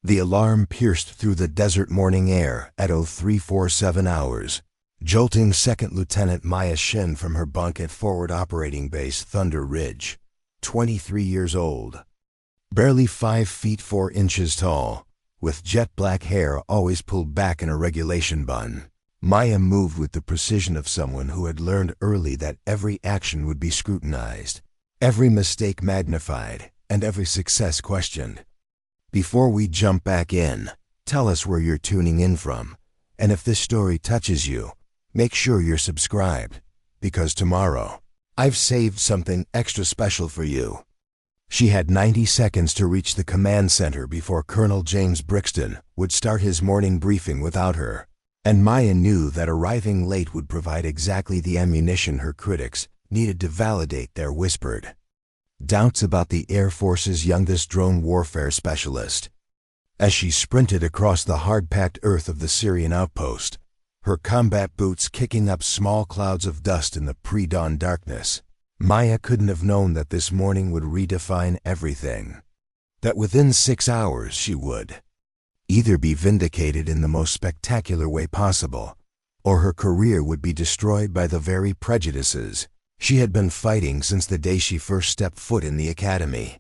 The alarm pierced through the desert morning air at 0347 hours, jolting Second Lieutenant Maya Chen from her bunk at Forward Operating Base Thunder Ridge, 23 years old. Barely 5 feet 4 inches tall, with jet black hair always pulled back in a regulation bun, Maya moved with the precision of someone who had learned early that every action would be scrutinized, every mistake magnified, and every success questioned. Before we jump back in, tell us where you're tuning in from, and if this story touches you, make sure you're subscribed, because tomorrow, I've saved something extra special for you. She had 90 seconds to reach the command center before Colonel James Brixton would start his morning briefing without her, and Maya knew that arriving late would provide exactly the ammunition her critics needed to validate their whispered doubts about the Air Force's youngest drone warfare specialist. As she sprinted across the hard-packed earth of the Syrian outpost, her combat boots kicking up small clouds of dust in the pre-dawn darkness, Maya couldn't have known that this morning would redefine everything. That within 6 hours she would either be vindicated in the most spectacular way possible, or her career would be destroyed by the very prejudices she had been fighting since the day she first stepped foot in the academy.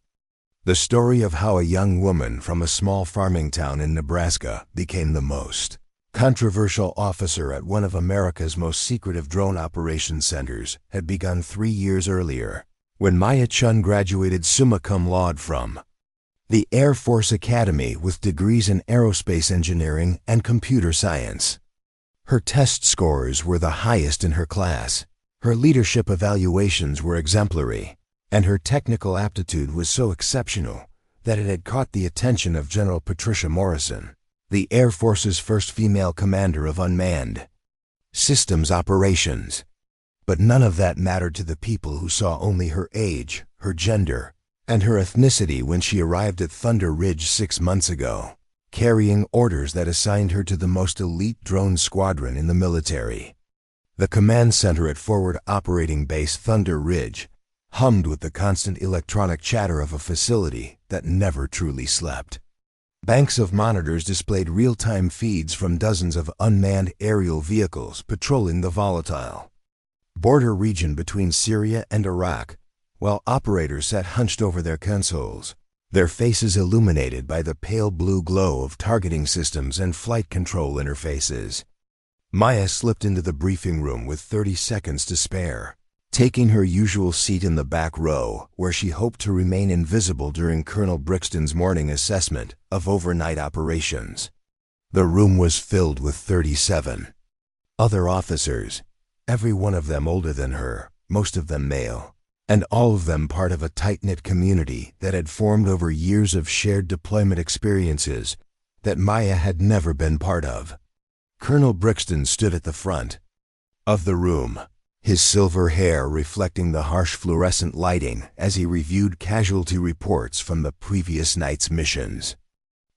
The story of how a young woman from a small farming town in Nebraska became the most controversial officer at one of America's most secretive drone operations centers had begun 3 years earlier, when Maya Chen graduated summa cum laude from the Air Force Academy with degrees in aerospace engineering and computer science. Her test scores were the highest in her class, her leadership evaluations were exemplary, and her technical aptitude was so exceptional that it had caught the attention of General Patricia Morrison, the Air Force's first female commander of Unmanned Systems Operations. But none of that mattered to the people who saw only her age, her gender, and her ethnicity when she arrived at Thunder Ridge 6 months ago, carrying orders that assigned her to the most elite drone squadron in the military. The command center at Forward Operating Base Thunder Ridge hummed with the constant electronic chatter of a facility that never truly slept. Banks of monitors displayed real-time feeds from dozens of unmanned aerial vehicles patrolling the volatile border region between Syria and Iraq, while operators sat hunched over their consoles, their faces illuminated by the pale blue glow of targeting systems and flight control interfaces. Maya slipped into the briefing room with 30 seconds to spare, taking her usual seat in the back row where she hoped to remain invisible during Colonel Brixton's morning assessment of overnight operations. The room was filled with 37 other officers, every one of them older than her, most of them male, and all of them part of a tight-knit community that had formed over years of shared deployment experiences that Maya had never been part of. Colonel Brixton stood at the front of the room, his silver hair reflecting the harsh fluorescent lighting as he reviewed casualty reports from the previous night's missions.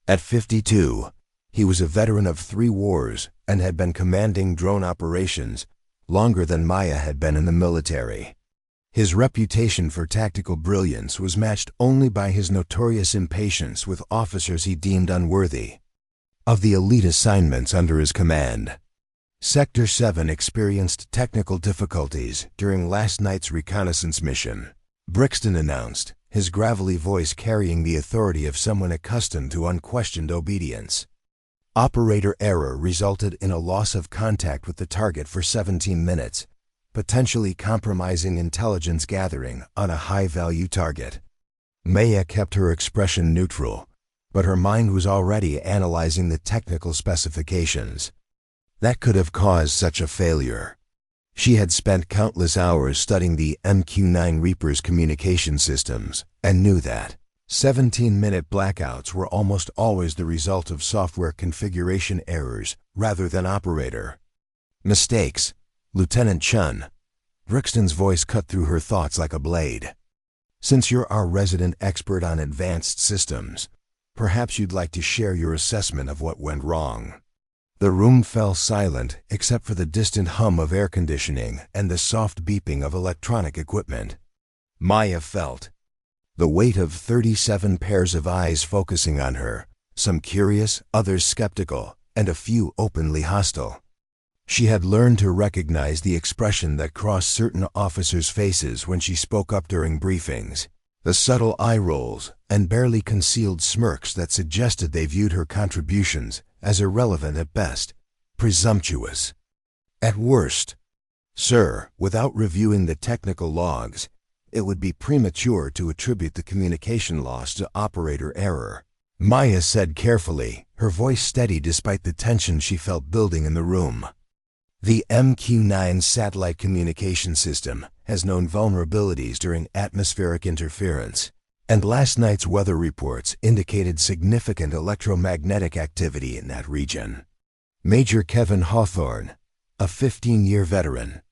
At 52, he was a veteran of 3 wars and had been commanding drone operations longer than Maya had been in the military. His reputation for tactical brilliance was matched only by his notorious impatience with officers he deemed unworthy of the elite assignments under his command. Sector 7 experienced technical difficulties during last night's reconnaissance mission, Brixton announced, his gravelly voice carrying the authority of someone accustomed to unquestioned obedience. Operator error resulted in a loss of contact with the target for 17 minutes, potentially compromising intelligence gathering on a high-value target. Maya kept her expression neutral, but her mind was already analyzing the technical specifications that could have caused such a failure. She had spent countless hours studying the MQ-9 Reaper's communication systems and knew that 17-minute blackouts were almost always the result of software configuration errors rather than operator mistakes. Lieutenant Chen, Brixton's voice cut through her thoughts like a blade. Since you're our resident expert on advanced systems, perhaps you'd like to share your assessment of what went wrong. The room fell silent except for the distant hum of air conditioning and the soft beeping of electronic equipment. Maya felt the weight of 37 pairs of eyes focusing on her, some curious, others skeptical, and a few openly hostile. She had learned to recognize the expression that crossed certain officers' faces when she spoke up during briefings, the subtle eye rolls and barely concealed smirks that suggested they viewed her contributions as irrelevant at best, presumptuous at worst. Sir, without reviewing the technical logs, it would be premature to attribute the communication loss to operator error, Maya said carefully, her voice steady despite the tension she felt building in the room. The MQ-9 satellite communication system has known vulnerabilities during atmospheric interference, and last night's weather reports indicated significant electromagnetic activity in that region. Major Kevin Hawthorne, a 15-year veteran,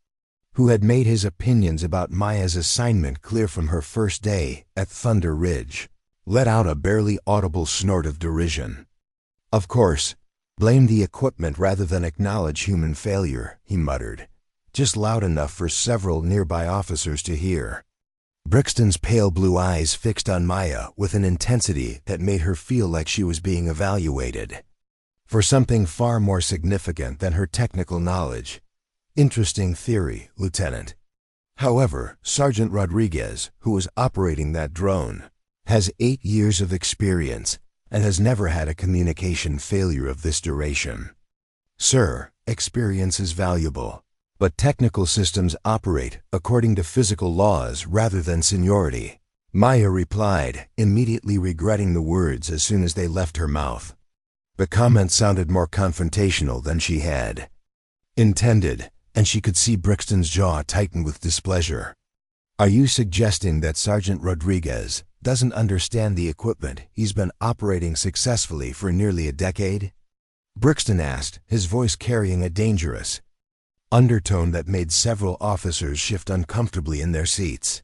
who had made his opinions about Maya's assignment clear from her first day at Thunder Ridge, let out a barely audible snort of derision. Of course, blame the equipment rather than acknowledge human failure, he muttered, just loud enough for several nearby officers to hear. Brixton's pale blue eyes fixed on Maya with an intensity that made her feel like she was being evaluated for something far more significant than her technical knowledge. Interesting theory, Lieutenant. However, Sergeant Rodriguez, who was operating that drone, has 8 years of experience and has never had a communication failure of this duration. Sir, experience is valuable, but technical systems operate according to physical laws rather than seniority, Maya replied, immediately regretting the words as soon as they left her mouth. The comment sounded more confrontational than she had intended, and she could see Brixton's jaw tighten with displeasure. Are you suggesting that Sergeant Rodriguez doesn't understand the equipment he's been operating successfully for nearly a decade? Brixton asked, his voice carrying a dangerous undertone that made several officers shift uncomfortably in their seats.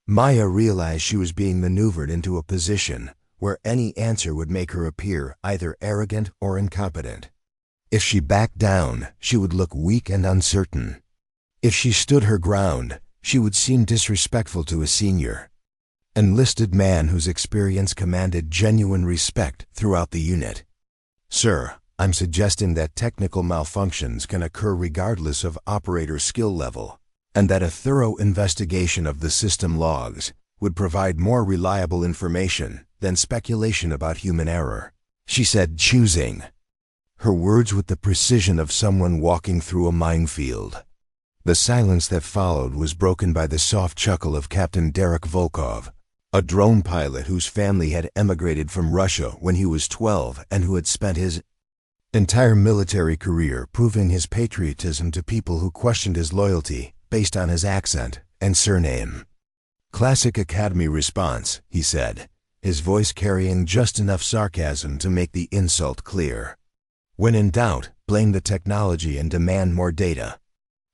Maya realized she was being maneuvered into a position where any answer would make her appear either arrogant or incompetent. If she backed down, she would look weak and uncertain. If she stood her ground, she would seem disrespectful to a senior, enlisted man whose experience commanded genuine respect throughout the unit. Sir, I'm suggesting that technical malfunctions can occur regardless of operator skill level, and that a thorough investigation of the system logs would provide more reliable information than speculation about human error, she said, choosing her words with the precision of someone walking through a minefield. The silence that followed was broken by the soft chuckle of Captain Derek Volkov, a drone pilot whose family had emigrated from Russia when he was 12 and who had spent his entire military career proving his patriotism to people who questioned his loyalty based on his accent and surname. Classic Academy response, he said, his voice carrying just enough sarcasm to make the insult clear. When in doubt, blame the technology and demand more data.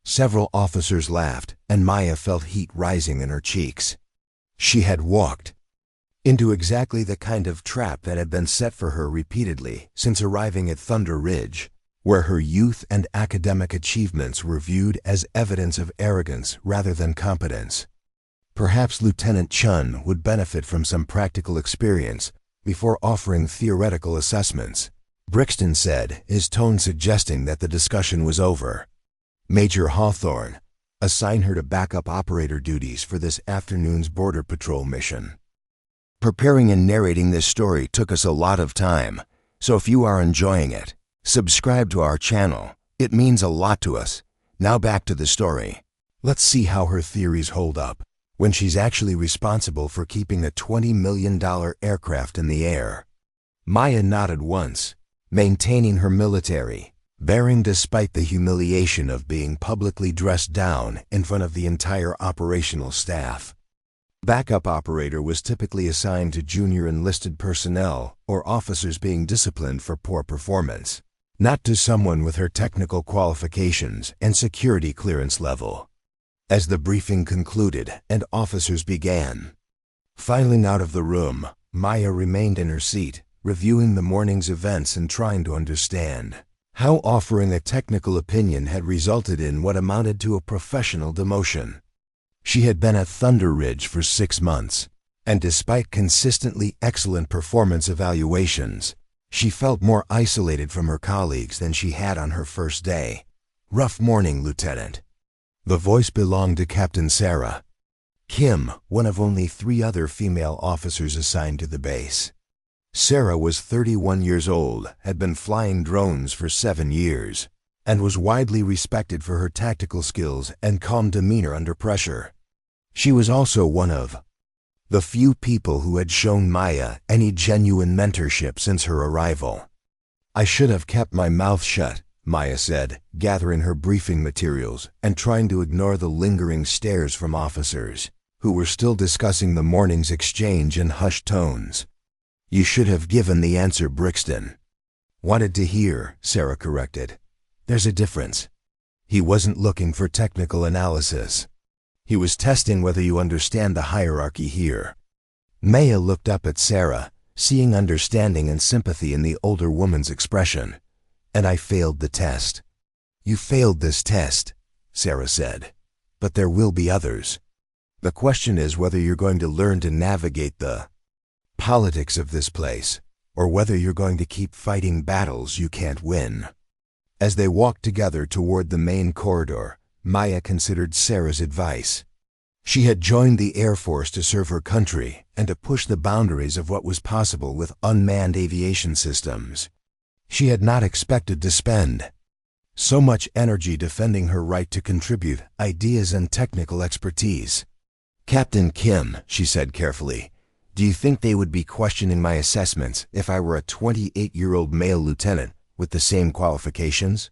Several officers laughed, and Maya felt heat rising in her cheeks. She had walked into exactly the kind of trap that had been set for her repeatedly since arriving at Thunder Ridge, where her youth and academic achievements were viewed as evidence of arrogance rather than competence. Perhaps Lieutenant Chen would benefit from some practical experience before offering theoretical assessments, Brixton said, his tone suggesting that the discussion was over. Major Hawthorne, assign her to backup operator duties for this afternoon's Border Patrol mission. Preparing and narrating this story took us a lot of time, so if you are enjoying it, subscribe to our channel. It means a lot to us. Now back to the story. Let's see how her theories hold up when she's actually responsible for keeping a $20 million aircraft in the air. Maya nodded once, maintaining her military bearing despite the humiliation of being publicly dressed down in front of the entire operational staff. Backup operator was typically assigned to junior enlisted personnel or officers being disciplined for poor performance, not to someone with her technical qualifications and security clearance level. As the briefing concluded and officers began filing out of the room, Maya remained in her seat, reviewing the morning's events and trying to understand how offering a technical opinion had resulted in what amounted to a professional demotion. She had been at Thunder Ridge for 6 months, and despite consistently excellent performance evaluations, She felt more isolated from her colleagues than she had on her first day. "Rough morning, Lieutenant." The voice belonged to Captain Sarah Kim, one of only 3 other female officers assigned to the base. Sarah was 31 years old, had been flying drones for 7 years, and was widely respected for her tactical skills and calm demeanor under pressure. She was also one of the few people who had shown Maya any genuine mentorship since her arrival. "I should have kept my mouth shut," Maya said, gathering her briefing materials and trying to ignore the lingering stares from officers, who were still discussing the morning's exchange in hushed tones. "You should have given the answer Brixton wanted to hear," Sarah corrected. "There's a difference. He wasn't looking for technical analysis. He was testing whether you understand the hierarchy here." Maya looked up at Sarah, seeing understanding and sympathy in the older woman's expression. "And I failed the test." "You failed this test," Sarah said, "but there will be others. The question is whether you're going to learn to navigate the politics of this place, or whether you're going to keep fighting battles you can't win." As they walked together toward the main corridor, Maya considered Sarah's advice. She had joined the Air Force to serve her country and to push the boundaries of what was possible with unmanned aviation systems. She had not expected to spend so much energy defending her right to contribute ideas and technical expertise. "Captain Kim," she said carefully, "do you think they would be questioning my assessments if I were a 28-year-old male lieutenant with the same qualifications?"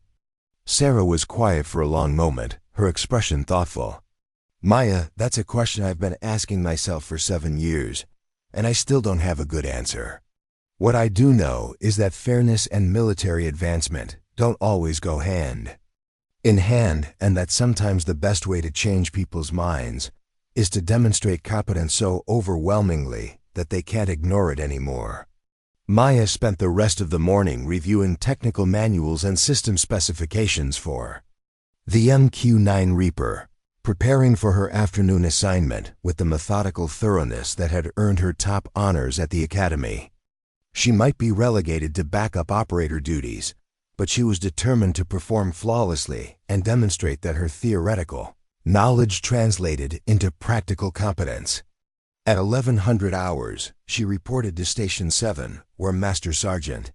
Sarah was quiet for a long moment, her expression thoughtful. "Maya, that's a question I've been asking myself for 7 years, and I still don't have a good answer. What I do know is that fairness and military advancement don't always go hand in hand, and that sometimes the best way to change people's minds is to demonstrate competence so overwhelmingly that they can't ignore it anymore." Maya spent the rest of the morning reviewing technical manuals and system specifications for the MQ-9 Reaper, preparing for her afternoon assignment with the methodical thoroughness that had earned her top honors at the academy. She might be relegated to backup operator duties, but she was determined to perform flawlessly and demonstrate that her theoretical knowledge translated into practical competence. At 1100 hours, she reported to Station 7, where Master Sergeant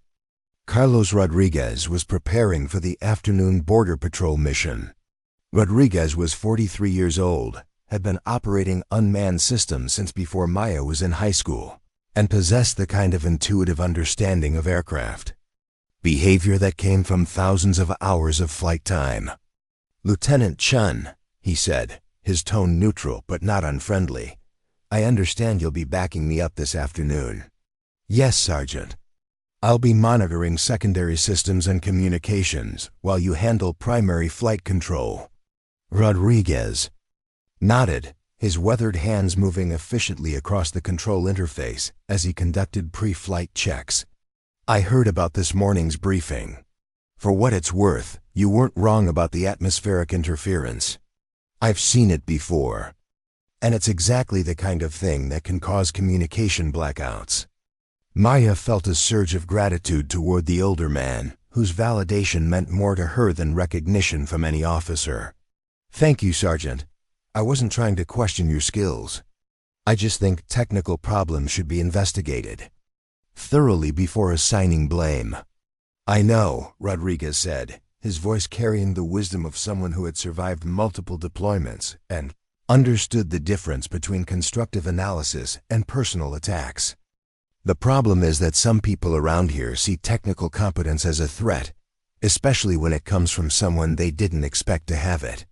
Carlos Rodriguez was preparing for the afternoon border patrol mission. Rodriguez was 43 years old, had been operating unmanned systems since before Maya was in high school, and possessed the kind of intuitive understanding of aircraft behavior that came from thousands of hours of flight time. "Lieutenant Chen," he said, his tone neutral but not unfriendly, "I understand you'll be backing me up this afternoon." "Yes, Sergeant. I'll be monitoring secondary systems and communications while you handle primary flight control." Rodriguez nodded, his weathered hands moving efficiently across the control interface as he conducted pre-flight checks. "I heard about this morning's briefing. For what it's worth, you weren't wrong about the atmospheric interference. I've seen it before. And it's exactly the kind of thing that can cause communication blackouts." Maya felt a surge of gratitude toward the older man, whose validation meant more to her than recognition from any officer. "Thank you, Sergeant. I wasn't trying to question your skills. I just think technical problems should be investigated thoroughly before assigning blame." "I know," Rodriguez said, his voice carrying the wisdom of someone who had survived multiple deployments and understood the difference between constructive analysis and personal attacks. "The problem is that some people around here see technical competence as a threat, especially when it comes from someone they didn't expect to have it."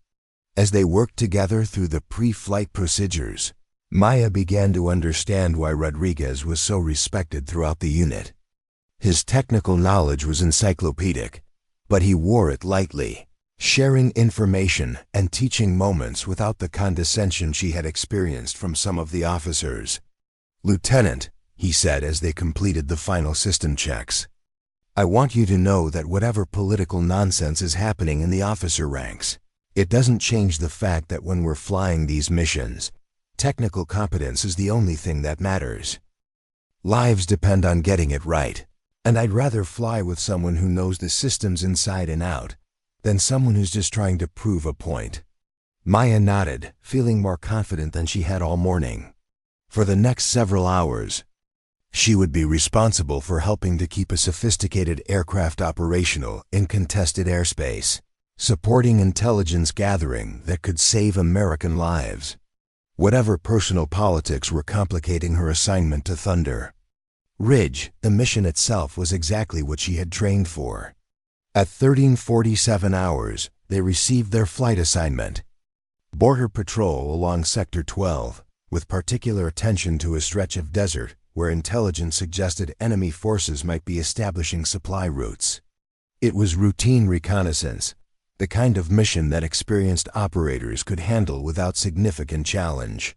As they worked together through the pre-flight procedures, Maya began to understand why Rodriguez was so respected throughout the unit. His technical knowledge was encyclopedic, but he wore it lightly, sharing information and teaching moments without the condescension she had experienced from some of the officers. "Lieutenant," he said as they completed the final system checks, "I want you to know that whatever political nonsense is happening in the officer ranks, it doesn't change the fact that when we're flying these missions, technical competence is the only thing that matters. Lives depend on getting it right." And I'd rather fly with someone who knows the systems inside and out than someone who's just trying to prove a point. Maya nodded, feeling more confident than she had all morning. For the next several hours, she would be responsible for helping to keep a sophisticated aircraft operational in contested airspace, supporting intelligence gathering that could save American lives. Whatever personal politics were complicating her assignment to Thunder Ridge, the mission itself was exactly what she had trained for. At 13:47 hours, they received their flight assignment. Border patrol along Sector 12, with particular attention to a stretch of desert where intelligence suggested enemy forces might be establishing supply routes. It was routine reconnaissance, the kind of mission that experienced operators could handle without significant challenge.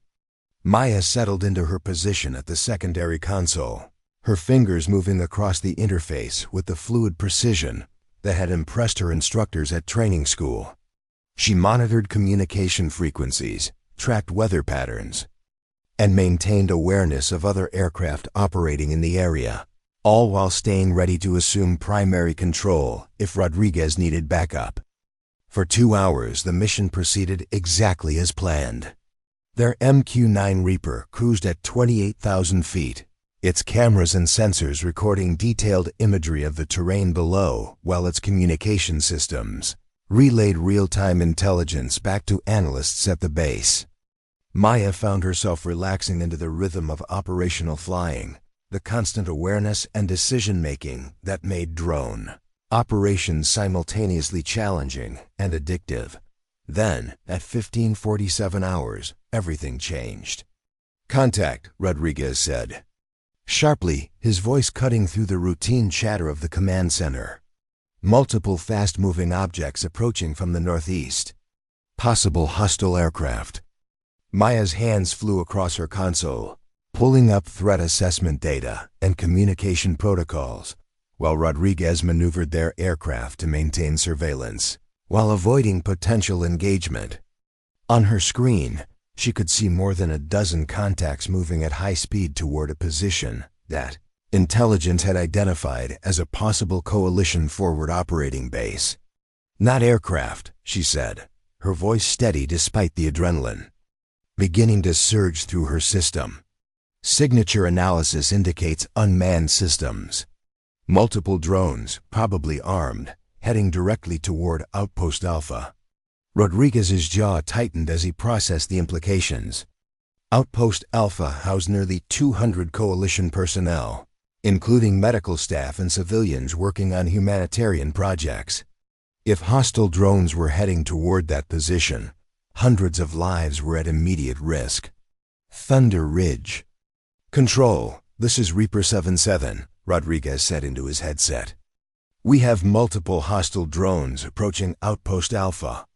Maya settled into her position at the secondary console, her fingers moving across the interface with the fluid precision that had impressed her instructors at training school. She monitored communication frequencies, tracked weather patterns, and maintained awareness of other aircraft operating in the area, all while staying ready to assume primary control if Rodriguez needed backup. For 2 hours, the mission proceeded exactly as planned. Their MQ-9 Reaper cruised at 28,000 feet, its cameras and sensors recording detailed imagery of the terrain below, while its communication systems relayed real-time intelligence back to analysts at the base. Maya found herself relaxing into the rhythm of operational flying, the constant awareness and decision-making that made drone operations simultaneously challenging and addictive. Then, at 15:47 hours, everything changed. "Contact," Rodriguez said, sharply, his voice cutting through the routine chatter of the command center. Multiple fast-moving objects approaching from the northeast. Possible hostile aircraft. Maya's hands flew across her console, pulling up threat assessment data and communication protocols, while Rodriguez maneuvered their aircraft to maintain surveillance, while avoiding potential engagement. On her screen, she could see more than a dozen contacts moving at high speed toward a position that intelligence had identified as a possible coalition forward operating base. "Not aircraft," she said, her voice steady despite the adrenaline beginning to surge through her system. "Signature analysis indicates unmanned systems. Multiple drones, probably armed, heading directly toward Outpost Alpha." Rodriguez's jaw tightened as he processed the implications. Outpost Alpha housed nearly 200 coalition personnel, including medical staff and civilians working on humanitarian projects. If hostile drones were heading toward that position, hundreds of lives were at immediate risk. Thunder Ridge. "Control, this is Reaper 77, Rodriguez said into his headset. "We have multiple hostile drones approaching Outpost Alpha.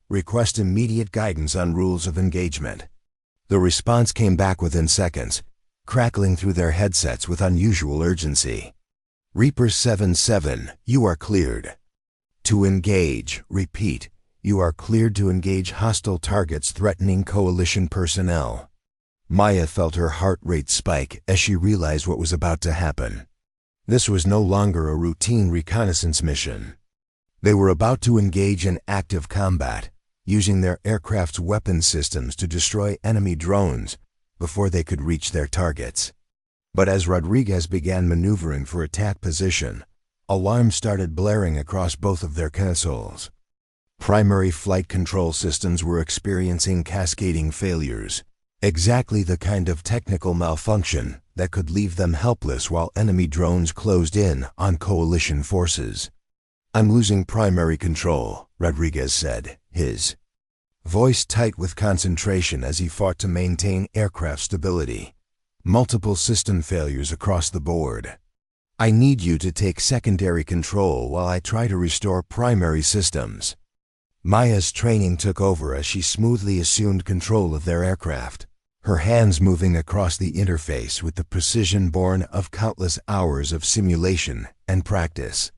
Request immediate guidance on rules of engagement." The response came back within seconds, crackling through their headsets with unusual urgency. "Reaper 77, you are cleared to engage. Repeat, you are cleared to engage hostile targets threatening coalition personnel." Maya felt her heart rate spike as she realized what was about to happen. This was no longer a routine reconnaissance mission. They were about to engage in active combat, using their aircraft's weapon systems to destroy enemy drones before they could reach their targets. But as Rodriguez began maneuvering for attack position, alarms started blaring across both of their consoles. Primary flight control systems were experiencing cascading failures, exactly the kind of technical malfunction that could leave them helpless while enemy drones closed in on coalition forces. "I'm losing primary control," Rodriguez said, his voice tight with concentration as he fought to maintain aircraft stability. "Multiple system failures across the board. I need you to take secondary control while I try to restore primary systems." Maya's training took over as she smoothly assumed control of their aircraft, her hands moving across the interface with the precision born of countless hours of simulation and practice.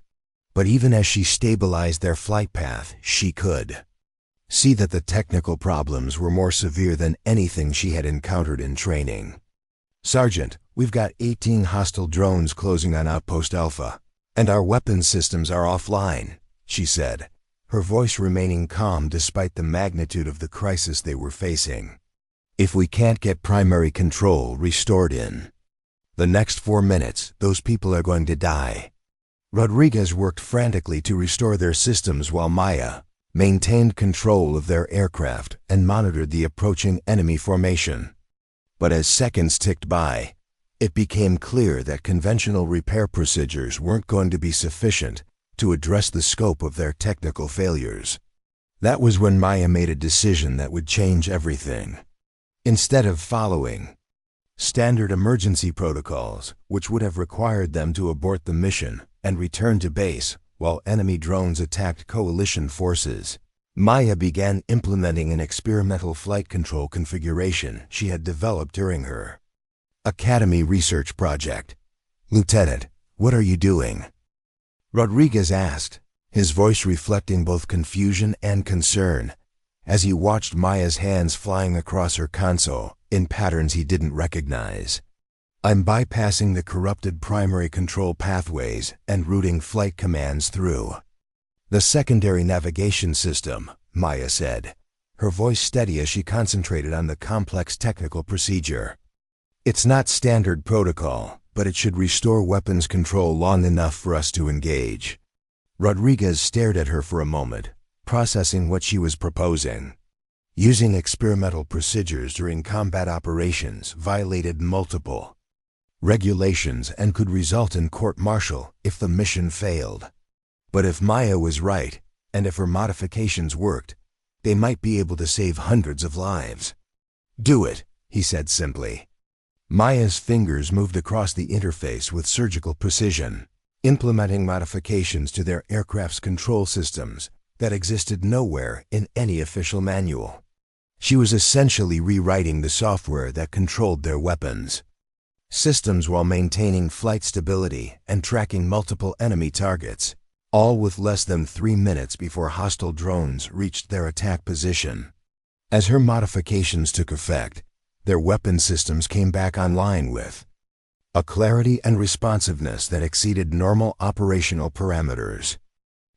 But even as she stabilized their flight path, she could see that the technical problems were more severe than anything she had encountered in training. "Sergeant, we've got 18 hostile drones closing on Outpost Alpha, and our weapons systems are offline," she said, her voice remaining calm despite the magnitude of the crisis they were facing. "If we can't get primary control restored in the next 4 minutes, those people are going to die." Rodriguez worked frantically to restore their systems while Maya maintained control of their aircraft and monitored the approaching enemy formation. But as seconds ticked by, it became clear that conventional repair procedures weren't going to be sufficient to address the scope of their technical failures. That was when Maya made a decision that would change everything. Instead of following standard emergency protocols, which would have required them to abort the mission and return to base while enemy drones attacked coalition forces, Maya began implementing an experimental flight control configuration she had developed during her Academy research project. "Lieutenant, what are you doing?" Rodriguez asked, his voice reflecting both confusion and concern, as he watched Maya's hands flying across her console in patterns he didn't recognize. "I'm bypassing the corrupted primary control pathways and routing flight commands through the secondary navigation system," Maya said, her voice steady as she concentrated on the complex technical procedure. "It's not standard protocol, but it should restore weapons control long enough for us to engage." Rodriguez stared at her for a moment, processing what she was proposing. Using experimental procedures during combat operations violated multiple regulations and could result in court-martial if the mission failed. But if Maya was right, and if her modifications worked, they might be able to save hundreds of lives. "Do it," he said simply. Maya's fingers moved across the interface with surgical precision, implementing modifications to their aircraft's control systems that existed nowhere in any official manual. She was essentially rewriting the software that controlled their weapons systems while maintaining flight stability and tracking multiple enemy targets, all with less than 3 minutes before hostile drones reached their attack position. As her modifications took effect, their weapon systems came back online with a clarity and responsiveness that exceeded normal operational parameters.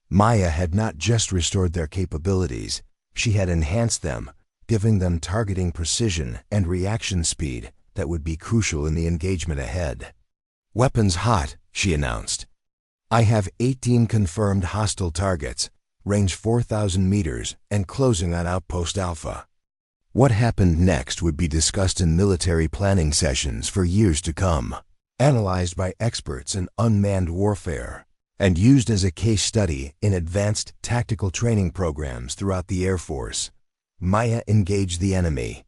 Maya had not just restored their capabilities, she had enhanced them, giving them targeting precision and reaction speed that would be crucial in the engagement ahead. "Weapons hot," she announced. "I have 18 confirmed hostile targets, range 4,000 meters, and closing on Outpost Alpha." What happened next would be discussed in military planning sessions for years to come, analyzed by experts in unmanned warfare, and used as a case study in advanced tactical training programs throughout the Air Force. Maya engaged the enemy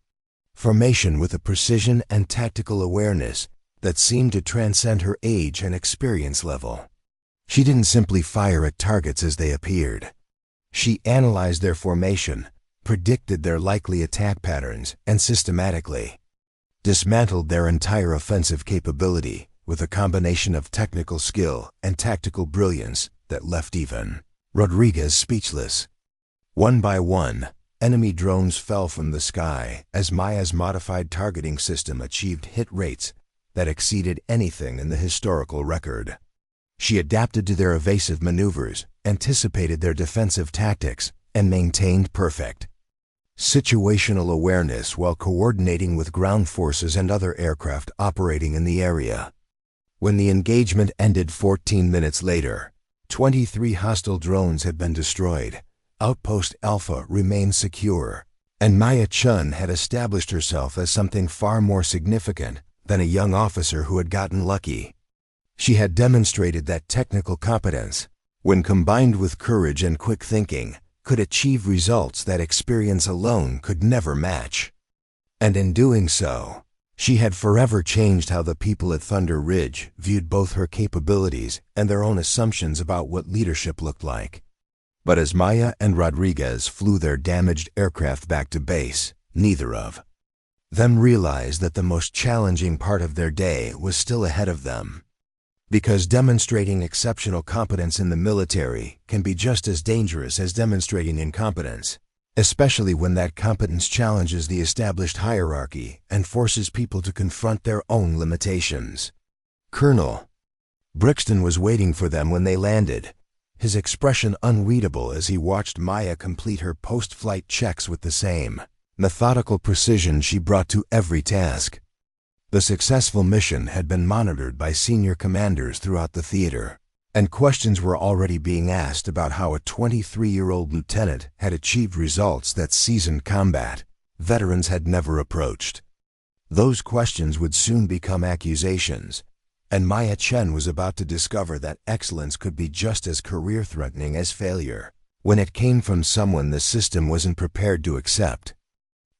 formation with a precision and tactical awareness that seemed to transcend her age and experience level. She didn't simply fire at targets as they appeared. She analyzed their formation, predicted their likely attack patterns, and systematically dismantled their entire offensive capability with a combination of technical skill and tactical brilliance that left even Rodriguez speechless. One by one, enemy drones fell from the sky as Maya's modified targeting system achieved hit rates that exceeded anything in the historical record. She adapted to their evasive maneuvers, anticipated their defensive tactics, and maintained perfect situational awareness while coordinating with ground forces and other aircraft operating in the area. When the engagement ended 14 minutes later, 23 hostile drones had been destroyed. Outpost Alpha remained secure, and Maya Chen had established herself as something far more significant than a young officer who had gotten lucky. She had demonstrated that technical competence, when combined with courage and quick thinking, could achieve results that experience alone could never match. And in doing so, she had forever changed how the people at Thunder Ridge viewed both her capabilities and their own assumptions about what leadership looked like. But as Maya and Rodriguez flew their damaged aircraft back to base, neither of them realized that the most challenging part of their day was still ahead of them. Because demonstrating exceptional competence in the military can be just as dangerous as demonstrating incompetence. especially when that competence challenges the established hierarchy and forces people to confront their own limitations. Colonel Brixton was waiting for them when they landed, his expression unreadable as he watched Maya complete her post-flight checks with the same methodical precision she brought to every task. The successful mission had been monitored by senior commanders throughout the theater, and questions were already being asked about how a 23-year-old lieutenant had achieved results that seasoned combat veterans had never approached. Those questions would soon become accusations, and Maya Chen was about to discover that excellence could be just as career-threatening as failure when it came from someone the system wasn't prepared to accept.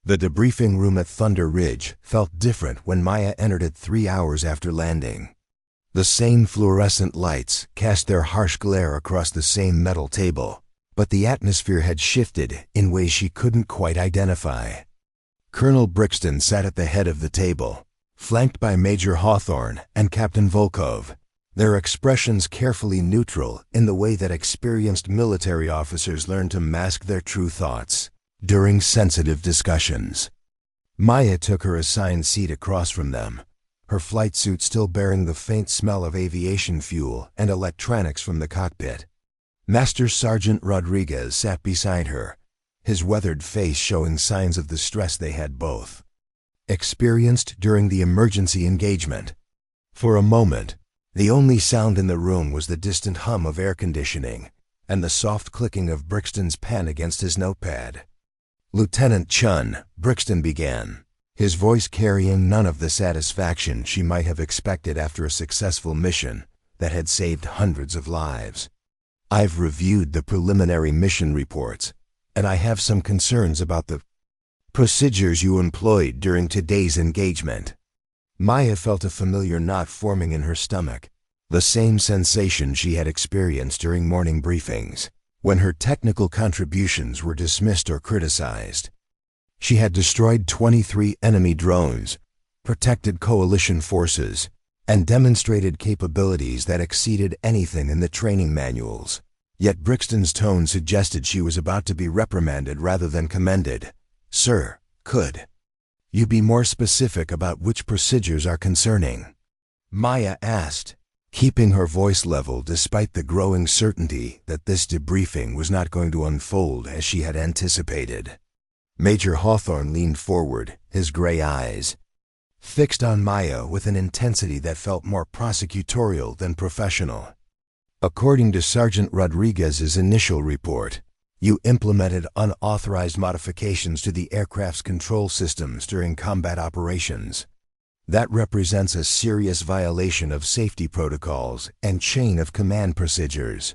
The debriefing room at Thunder Ridge felt different when Maya entered it 3 hours after landing. The same fluorescent lights cast their harsh glare across the same metal table, but the atmosphere had shifted in ways she couldn't quite identify. Colonel Brixton sat at the head of the table, flanked by Major Hawthorne and Captain Volkov, their expressions carefully neutral in the way that experienced military officers learn to mask their true thoughts during sensitive discussions. Maya took her assigned seat across from them, her flight suit still bearing the faint smell of aviation fuel and electronics from the cockpit. Master Sergeant Rodriguez sat beside her, his weathered face showing signs of the stress they had both experienced during the emergency engagement. For a moment, the only sound in the room was the distant hum of air conditioning and the soft clicking of Brixton's pen against his notepad. "Lieutenant Chun," Brixton began, his voice carrying none of the satisfaction she might have expected after a successful mission that had saved hundreds of lives. "I've reviewed the preliminary mission reports, and I have some concerns about the procedures you employed during today's engagement." Maya felt a familiar knot forming in her stomach, the same sensation she had experienced during morning briefings, when her technical contributions were dismissed or criticized. She had destroyed 23 enemy drones, protected coalition forces, and demonstrated capabilities that exceeded anything in the training manuals. Yet Brixton's tone suggested she was about to be reprimanded rather than commended. "Sir, could you be more specific about which procedures are concerning?" Maya asked, keeping her voice level despite the growing certainty that this debriefing was not going to unfold as she had anticipated. Major Hawthorne leaned forward, his gray eyes fixed on Maya with an intensity that felt more prosecutorial than professional. "According to Sergeant Rodriguez's initial report, you implemented unauthorized modifications to the aircraft's control systems during combat operations. That represents a serious violation of safety protocols and chain of command procedures."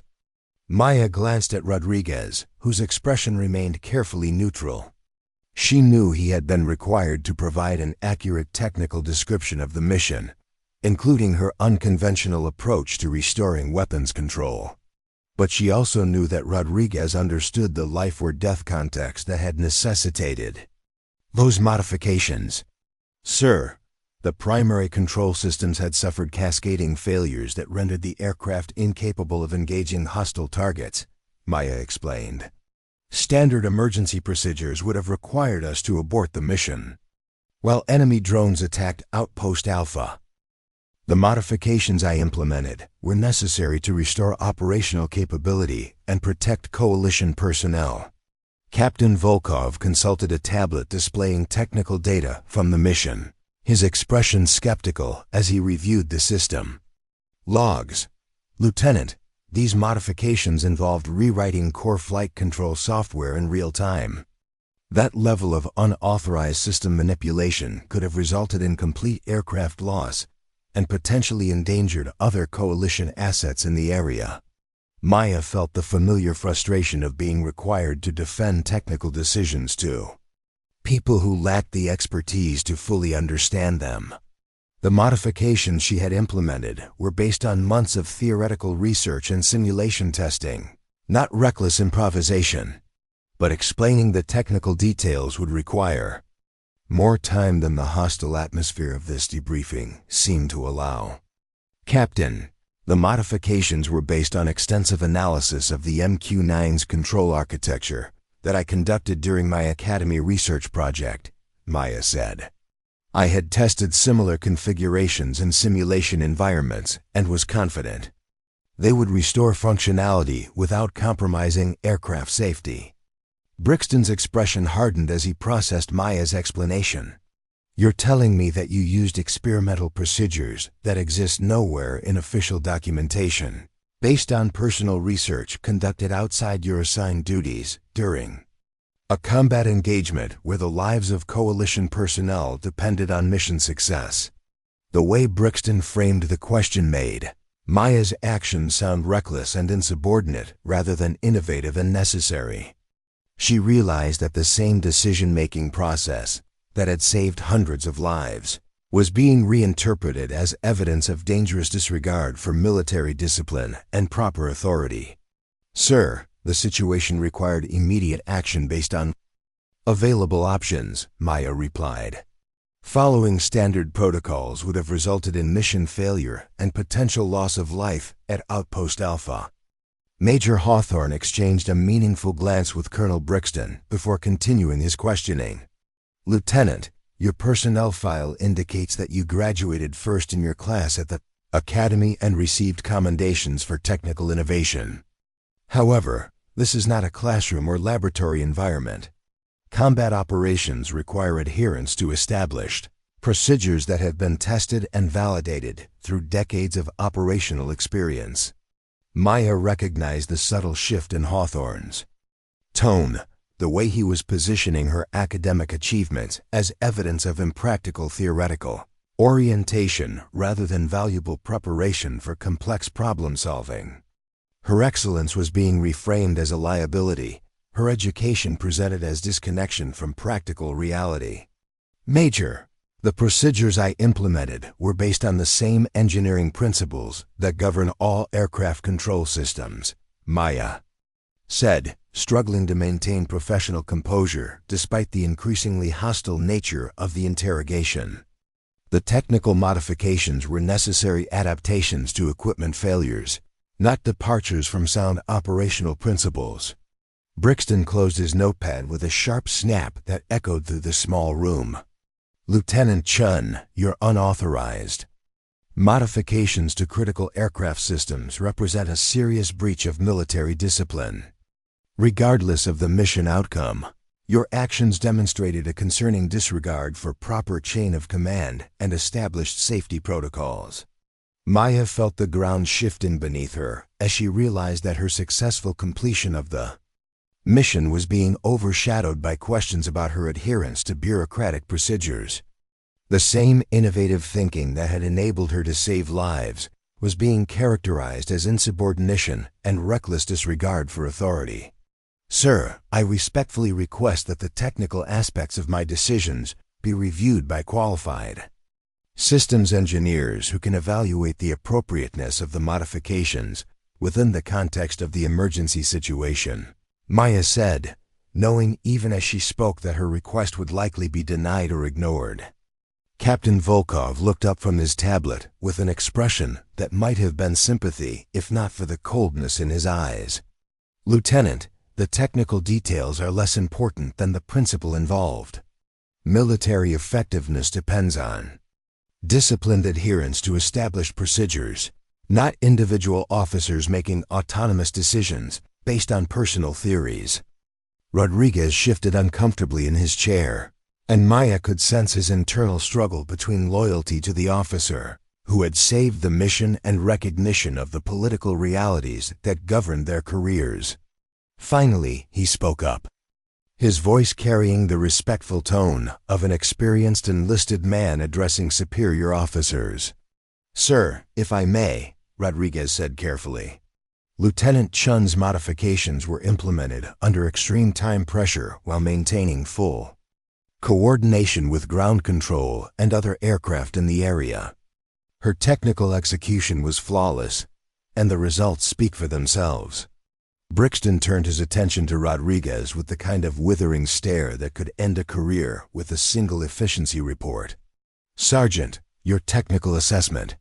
Maya glanced at Rodriguez, whose expression remained carefully neutral. She knew he had been required to provide an accurate technical description of the mission, including her unconventional approach to restoring weapons control. But she also knew that Rodriguez understood the life-or-death context that had necessitated those modifications. "Sir, the primary control systems had suffered cascading failures that rendered the aircraft incapable of engaging hostile targets," Maya explained. "Standard emergency procedures would have required us to abort the mission, while enemy drones attacked Outpost Alpha. The modifications I implemented were necessary to restore operational capability and protect coalition personnel." Captain Volkov consulted a tablet displaying technical data from the mission, his expression skeptical as he reviewed the system. "Logs. Lieutenant, these modifications involved rewriting core flight control software in real time. That level of unauthorized system manipulation could have resulted in complete aircraft loss and potentially endangered other coalition assets in the area." Maya felt the familiar frustration of being required to defend technical decisions to people who lacked the expertise to fully understand them. The modifications she had implemented were based on months of theoretical research and simulation testing, not reckless improvisation, but explaining the technical details would require more time than the hostile atmosphere of this debriefing seemed to allow. "Captain, the modifications were based on extensive analysis of the MQ-9's control architecture, that I conducted during my academy research project, Maya said. I had tested similar configurations in simulation environments and was confident they would restore functionality without compromising aircraft safety. Brixton's expression hardened as he processed Maya's explanation. You're telling me that you used experimental procedures that exist nowhere in official documentation, based on personal research conducted outside your assigned duties during a combat engagement where the lives of coalition personnel depended on mission success. The way Brixton framed the question made Maya's actions sound reckless and insubordinate rather than innovative and necessary. She realized that the same decision-making process that had saved hundreds of lives was being reinterpreted as evidence of dangerous disregard for military discipline and proper authority. Sir, the situation required immediate action based on available options, Maya replied. Following standard protocols would have resulted in mission failure and potential loss of life at Outpost Alpha. Major Hawthorne exchanged a meaningful glance with Colonel Brixton before continuing his questioning. Lieutenant, your personnel file indicates that you graduated first in your class at the Academy and received commendations for technical innovation. However, this is not a classroom or laboratory environment. Combat operations require adherence to established procedures that have been tested and validated through decades of operational experience. Maya recognized the subtle shift in Hawthorne's tone, the way he was positioning her academic achievements as evidence of impractical theoretical orientation rather than valuable preparation for complex problem-solving. Her excellence was being reframed as a liability, her education presented as disconnection from practical reality. Major, the procedures I implemented were based on the same engineering principles that govern all aircraft control systems, Maya said, struggling to maintain professional composure despite the increasingly hostile nature of the interrogation. The technical modifications were necessary adaptations to equipment failures, not departures from sound operational principles. Brixton closed his notepad with a sharp snap that echoed through the small room. Lieutenant Chen, you're unauthorized. Modifications to critical aircraft systems represent a serious breach of military discipline. Regardless of the mission outcome, your actions demonstrated a concerning disregard for proper chain of command and established safety protocols. Maya felt the ground shifting beneath her as she realized that her successful completion of the mission was being overshadowed by questions about her adherence to bureaucratic procedures. The same innovative thinking that had enabled her to save lives was being characterized as insubordination and reckless disregard for authority. Sir, I respectfully request that the technical aspects of my decisions be reviewed by qualified systems engineers who can evaluate the appropriateness of the modifications within the context of the emergency situation, Maya said, knowing even as she spoke that her request would likely be denied or ignored. Captain Volkov looked up from his tablet with an expression that might have been sympathy if not for the coldness in his eyes. Lieutenant, the technical details are less important than the principle involved. Military effectiveness depends on disciplined adherence to established procedures, not individual officers making autonomous decisions based on personal theories. Rodriguez shifted uncomfortably in his chair, and Maya could sense his internal struggle between loyalty to the officer who had saved the mission and recognition of the political realities that governed their careers. Finally, he spoke up, his voice carrying the respectful tone of an experienced enlisted man addressing superior officers. Sir, if I may, Rodriguez said carefully. Lieutenant Chun's modifications were implemented under extreme time pressure while maintaining full coordination with ground control and other aircraft in the area. Her technical execution was flawless, and the results speak for themselves. Brixton turned his attention to Rodriguez with the kind of withering stare that could end a career with a single efficiency report. Sergeant, your technical assessment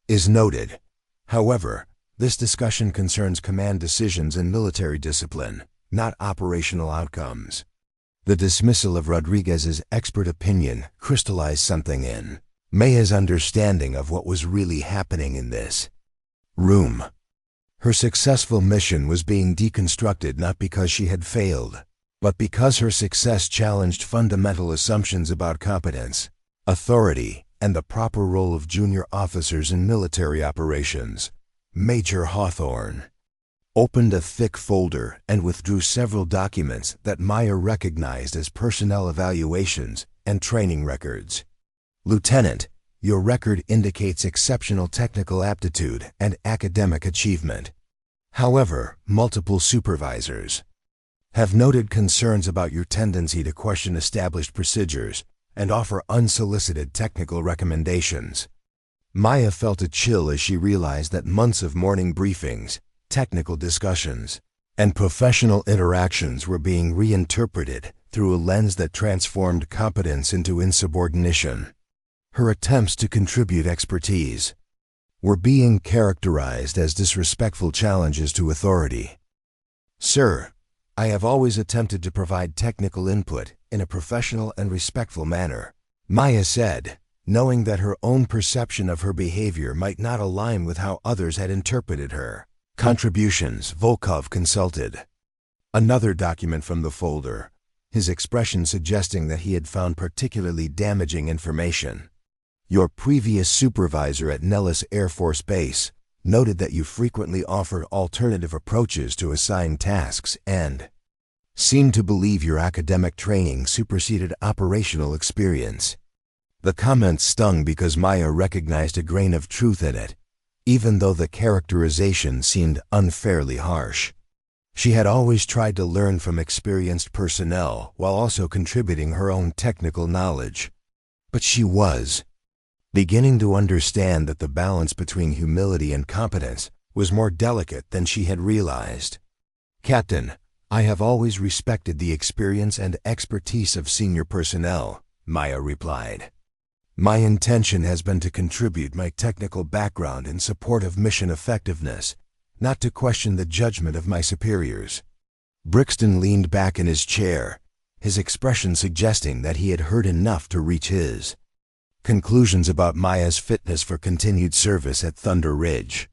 is noted. However, this discussion concerns command decisions and military discipline, not operational outcomes. The dismissal of Rodriguez's expert opinion crystallized something in Maya's understanding of what was really happening in this room. Her successful mission was being deconstructed not because she had failed, but because her success challenged fundamental assumptions about competence, authority, and the proper role of junior officers in military operations. Major Hawthorne opened a thick folder and withdrew several documents that Maya recognized as personnel evaluations and training records. "Lieutenant, your record indicates exceptional technical aptitude and academic achievement. However, multiple supervisors have noted concerns about your tendency to question established procedures and offer unsolicited technical recommendations." Maya felt a chill as she realized that months of morning briefings, technical discussions, and professional interactions were being reinterpreted through a lens that transformed competence into insubordination. Her attempts to contribute expertise were being characterized as disrespectful challenges to authority. "Sir, I have always attempted to provide technical input in a professional and respectful manner," Maya said, knowing that her own perception of her behavior might not align with how others had interpreted her contributions. Volkov consulted another document from the folder, his expression suggesting that he had found particularly damaging information. "Your previous supervisor at Nellis Air Force Base noted that you frequently offered alternative approaches to assigned tasks and seemed to believe your academic training superseded operational experience." The comment stung because Maya recognized a grain of truth in it, even though the characterization seemed unfairly harsh. She had always tried to learn from experienced personnel while also contributing her own technical knowledge. But she was beginning to understand that the balance between humility and competence was more delicate than she had realized. "Captain, I have always respected the experience and expertise of senior personnel," Maya replied. "My intention has been to contribute my technical background in support of mission effectiveness, not to question the judgment of my superiors." Brixton leaned back in his chair, his expression suggesting that he had heard enough to reach his conclusions about Maya's fitness for continued service at Thunder Ridge.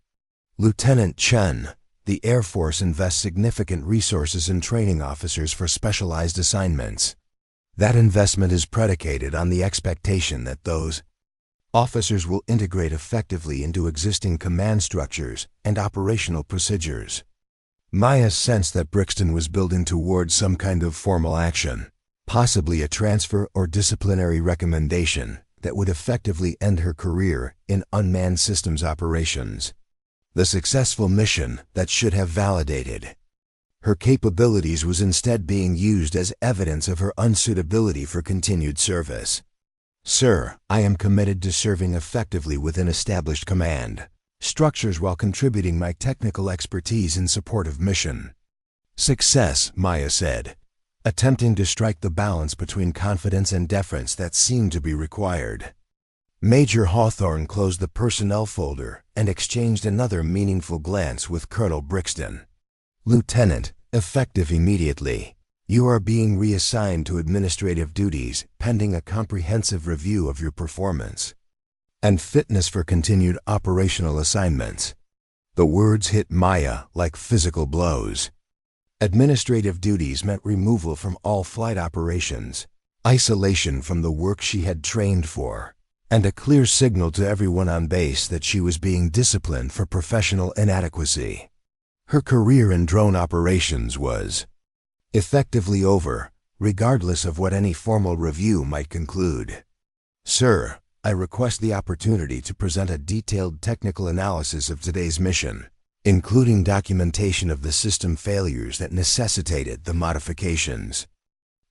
"Lieutenant Chen, the Air Force invests significant resources in training officers for specialized assignments. That investment is predicated on the expectation that those officers will integrate effectively into existing command structures and operational procedures." Maya sensed that Brixton was building towards some kind of formal action, possibly a transfer or disciplinary recommendation that would effectively end her career in unmanned systems operations. The successful mission that should have validated her capabilities was instead being used as evidence of her unsuitability for continued service. "Sir, I am committed to serving effectively within established command structures while contributing my technical expertise in support of mission success," Maya said, attempting to strike the balance between confidence and deference that seemed to be required. Major Hawthorne closed the personnel folder and exchanged another meaningful glance with Colonel Brixton. "Lieutenant, effective immediately. You are being reassigned to administrative duties pending a comprehensive review of your performance and fitness for continued operational assignments." The words hit Maya like physical blows. Administrative duties meant removal from all flight operations, isolation from the work she had trained for, and a clear signal to everyone on base that she was being disciplined for professional inadequacy. Her career in drone operations was effectively over, regardless of what any formal review might conclude. "Sir, I request the opportunity to present a detailed technical analysis of today's mission, including documentation of the system failures that necessitated the modifications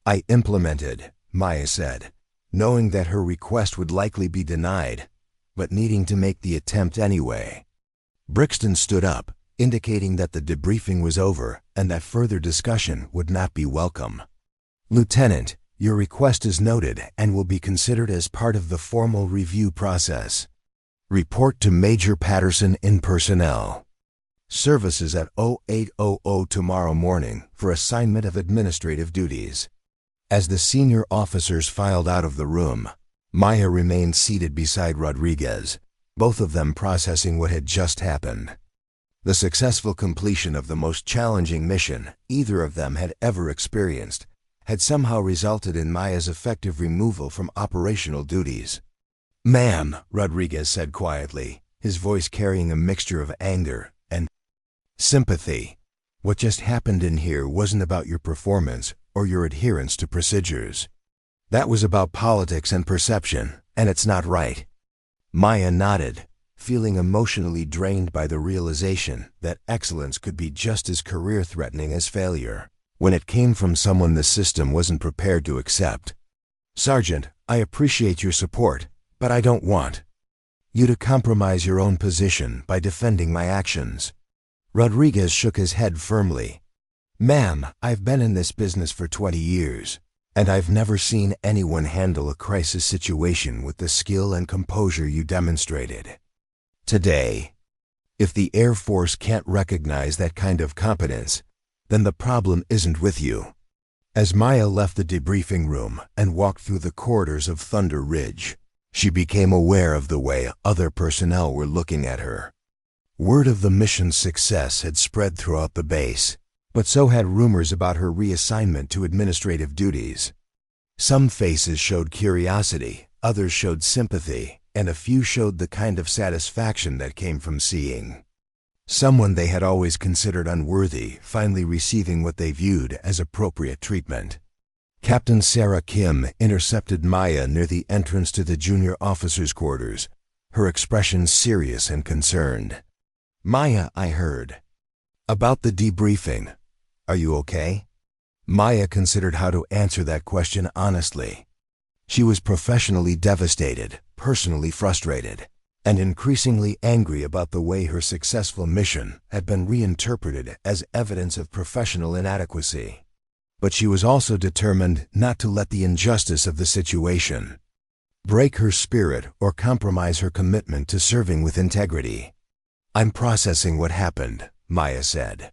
I implemented," Maya said, knowing that her request would likely be denied, but needing to make the attempt anyway. Brixton stood up, indicating that the debriefing was over and that further discussion would not be welcome. "Lieutenant, your request is noted and will be considered as part of the formal review process. Report to Major Patterson in personnel." Services at 0800 tomorrow morning for assignment of administrative duties. As the senior officers filed out of the room, Maya remained seated beside Rodriguez, both of them processing what had just happened. The successful completion of the most challenging mission either of them had ever experienced had somehow resulted in Maya's effective removal from operational duties. "Ma'am," Rodriguez said quietly, his voice carrying a mixture of anger and sympathy, "what just happened in here wasn't about your performance or your adherence to procedures. That was about politics and perception, and it's not right." Maya nodded, feeling emotionally drained by the realization that excellence could be just as career-threatening as failure when it came from someone the system wasn't prepared to accept. "Sergeant, I appreciate your support, but I don't want you to compromise your own position by defending my actions." Rodriguez shook his head firmly. "Ma'am, I've been in this business for 20 years, and I've never seen anyone handle a crisis situation with the skill and composure you demonstrated today. If the Air Force can't recognize that kind of competence, then the problem isn't with you." As Maya left the debriefing room and walked through the corridors of Thunder Ridge, she became aware of the way other personnel were looking at her. Word of the mission's success had spread throughout the base, but so had rumors about her reassignment to administrative duties. Some faces showed curiosity, others showed sympathy, and a few showed the kind of satisfaction that came from seeing someone they had always considered unworthy finally receiving what they viewed as appropriate treatment. Captain Sarah Kim intercepted Maya near the entrance to the junior officers' quarters, her expression serious and concerned. "Maya, I heard about the debriefing. Are you okay?" Maya considered how to answer that question honestly. She was professionally devastated, personally frustrated, and increasingly angry about the way her successful mission had been reinterpreted as evidence of professional inadequacy. But she was also determined not to let the injustice of the situation break her spirit or compromise her commitment to serving with integrity. "I'm processing what happened," Maya said.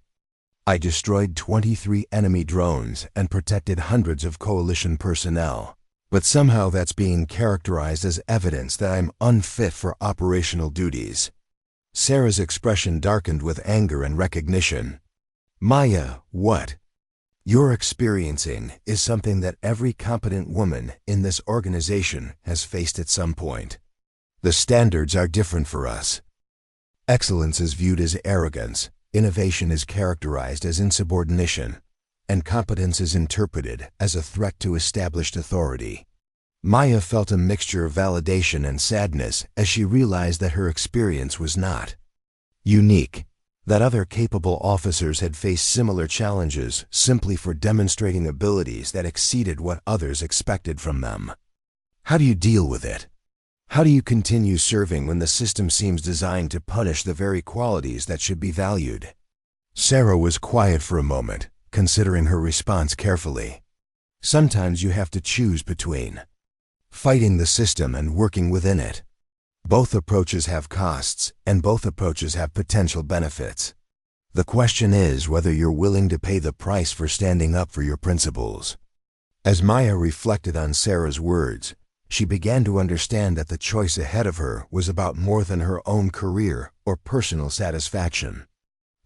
"I destroyed 23 enemy drones and protected hundreds of coalition personnel. But somehow that's being characterized as evidence that I'm unfit for operational duties." Sarah's expression darkened with anger and recognition. "Maya, what you're experiencing is something that every competent woman in this organization has faced at some point. The standards are different for us. Excellence is viewed as arrogance, innovation is characterized as insubordination, and competence is interpreted as a threat to established authority." Maya felt a mixture of validation and sadness as she realized that her experience was not unique, that other capable officers had faced similar challenges simply for demonstrating abilities that exceeded what others expected from them. How do you deal with it? How do you continue serving when the system seems designed to punish the very qualities that should be valued? Sarah was quiet for a moment, considering her response carefully. "Sometimes you have to choose between fighting the system and working within it. Both approaches have costs, and both approaches have potential benefits. The question is whether you're willing to pay the price for standing up for your principles." As Maya reflected on Sarah's words, she began to understand that the choice ahead of her was about more than her own career or personal satisfaction.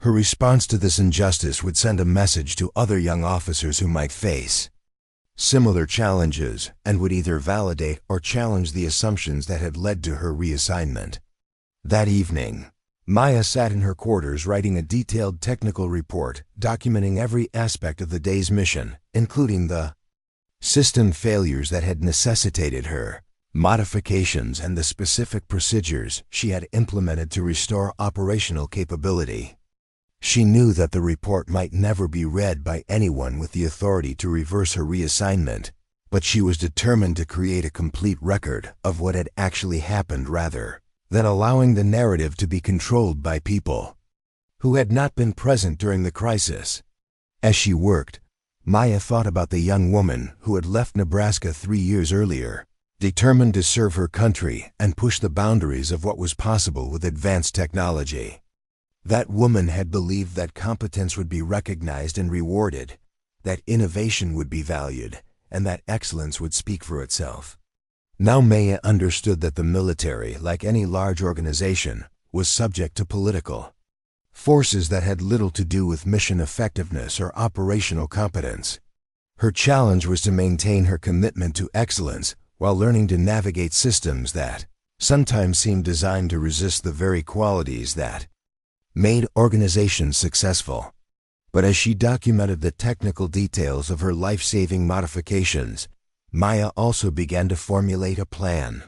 Her response to this injustice would send a message to other young officers who might face similar challenges and would either validate or challenge the assumptions that had led to her reassignment. That evening, Maya sat in her quarters writing a detailed technical report documenting every aspect of the day's mission, including the system failures that had necessitated her modifications and the specific procedures she had implemented to restore operational capability. She knew that the report might never be read by anyone with the authority to reverse her reassignment, but she was determined to create a complete record of what had actually happened rather than allowing the narrative to be controlled by people who had not been present during the crisis. As she worked, Maya thought about the young woman who had left Nebraska 3 years earlier, determined to serve her country and push the boundaries of what was possible with advanced technology. That woman had believed that competence would be recognized and rewarded, that innovation would be valued, and that excellence would speak for itself. Now Maya understood that the military, like any large organization, was subject to political forces that had little to do with mission effectiveness or operational competence. Her challenge was to maintain her commitment to excellence while learning to navigate systems that sometimes seemed designed to resist the very qualities that made organizations successful. But as she documented the technical details of her life-saving modifications, Maya also began to formulate a plan.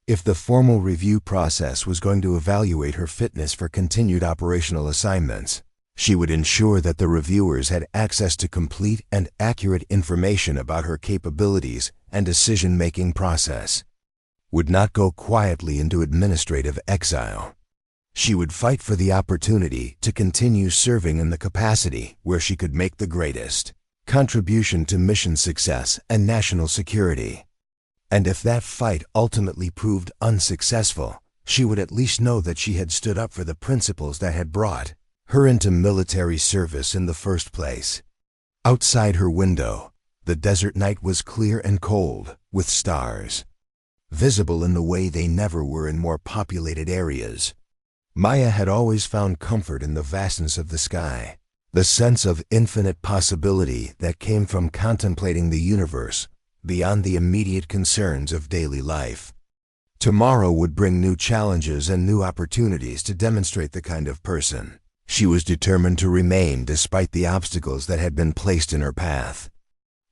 If the formal review process was going to evaluate her fitness for continued operational assignments, she would ensure that the reviewers had access to complete and accurate information about her capabilities and decision-making process. Would not go quietly into administrative exile. She would fight for the opportunity to continue serving in the capacity where she could make the greatest contribution to mission success and national security. And if that fight ultimately proved unsuccessful, she would at least know that she had stood up for the principles that had brought her into military service in the first place. Outside her window, the desert night was clear and cold, with stars visible in the way they never were in more populated areas. Maya had always found comfort in the vastness of the sky, the sense of infinite possibility that came from contemplating the universe beyond the immediate concerns of daily life. Tomorrow would bring new challenges and new opportunities to demonstrate the kind of person she was determined to remain despite the obstacles that had been placed in her path.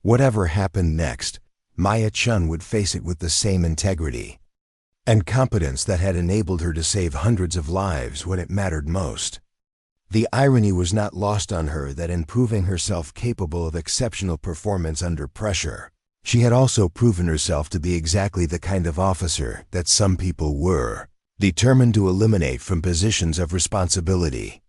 Whatever happened next, Maya Chen would face it with the same integrity and competence that had enabled her to save hundreds of lives when it mattered most. The irony was not lost on her that in proving herself capable of exceptional performance under pressure, she had also proven herself to be exactly the kind of officer that some people were, determined to eliminate from positions of responsibility.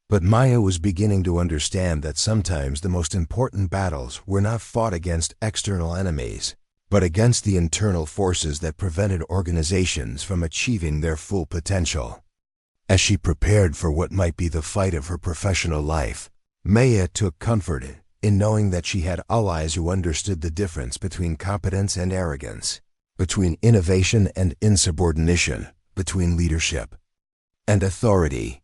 But Maya was beginning to understand that sometimes the most important battles were not fought against external enemies, but against the internal forces that prevented organizations from achieving their full potential. As she prepared for what might be the fight of her professional life, Maya took comfort in knowing that she had allies who understood the difference between competence and arrogance, between innovation and insubordination, between leadership and authority.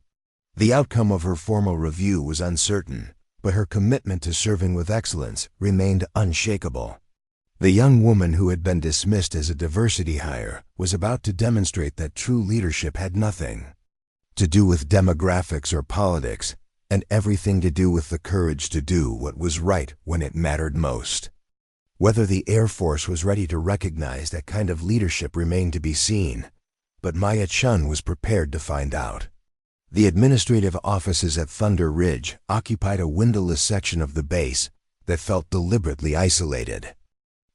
The outcome of her formal review was uncertain, but her commitment to serving with excellence remained unshakable. The young woman who had been dismissed as a diversity hire was about to demonstrate that true leadership had nothing to do with demographics or politics, and everything to do with the courage to do what was right when it mattered most. Whether the Air Force was ready to recognize that kind of leadership remained to be seen, but Maya Chen was prepared to find out. The administrative offices at Thunder Ridge occupied a windowless section of the base that felt deliberately isolated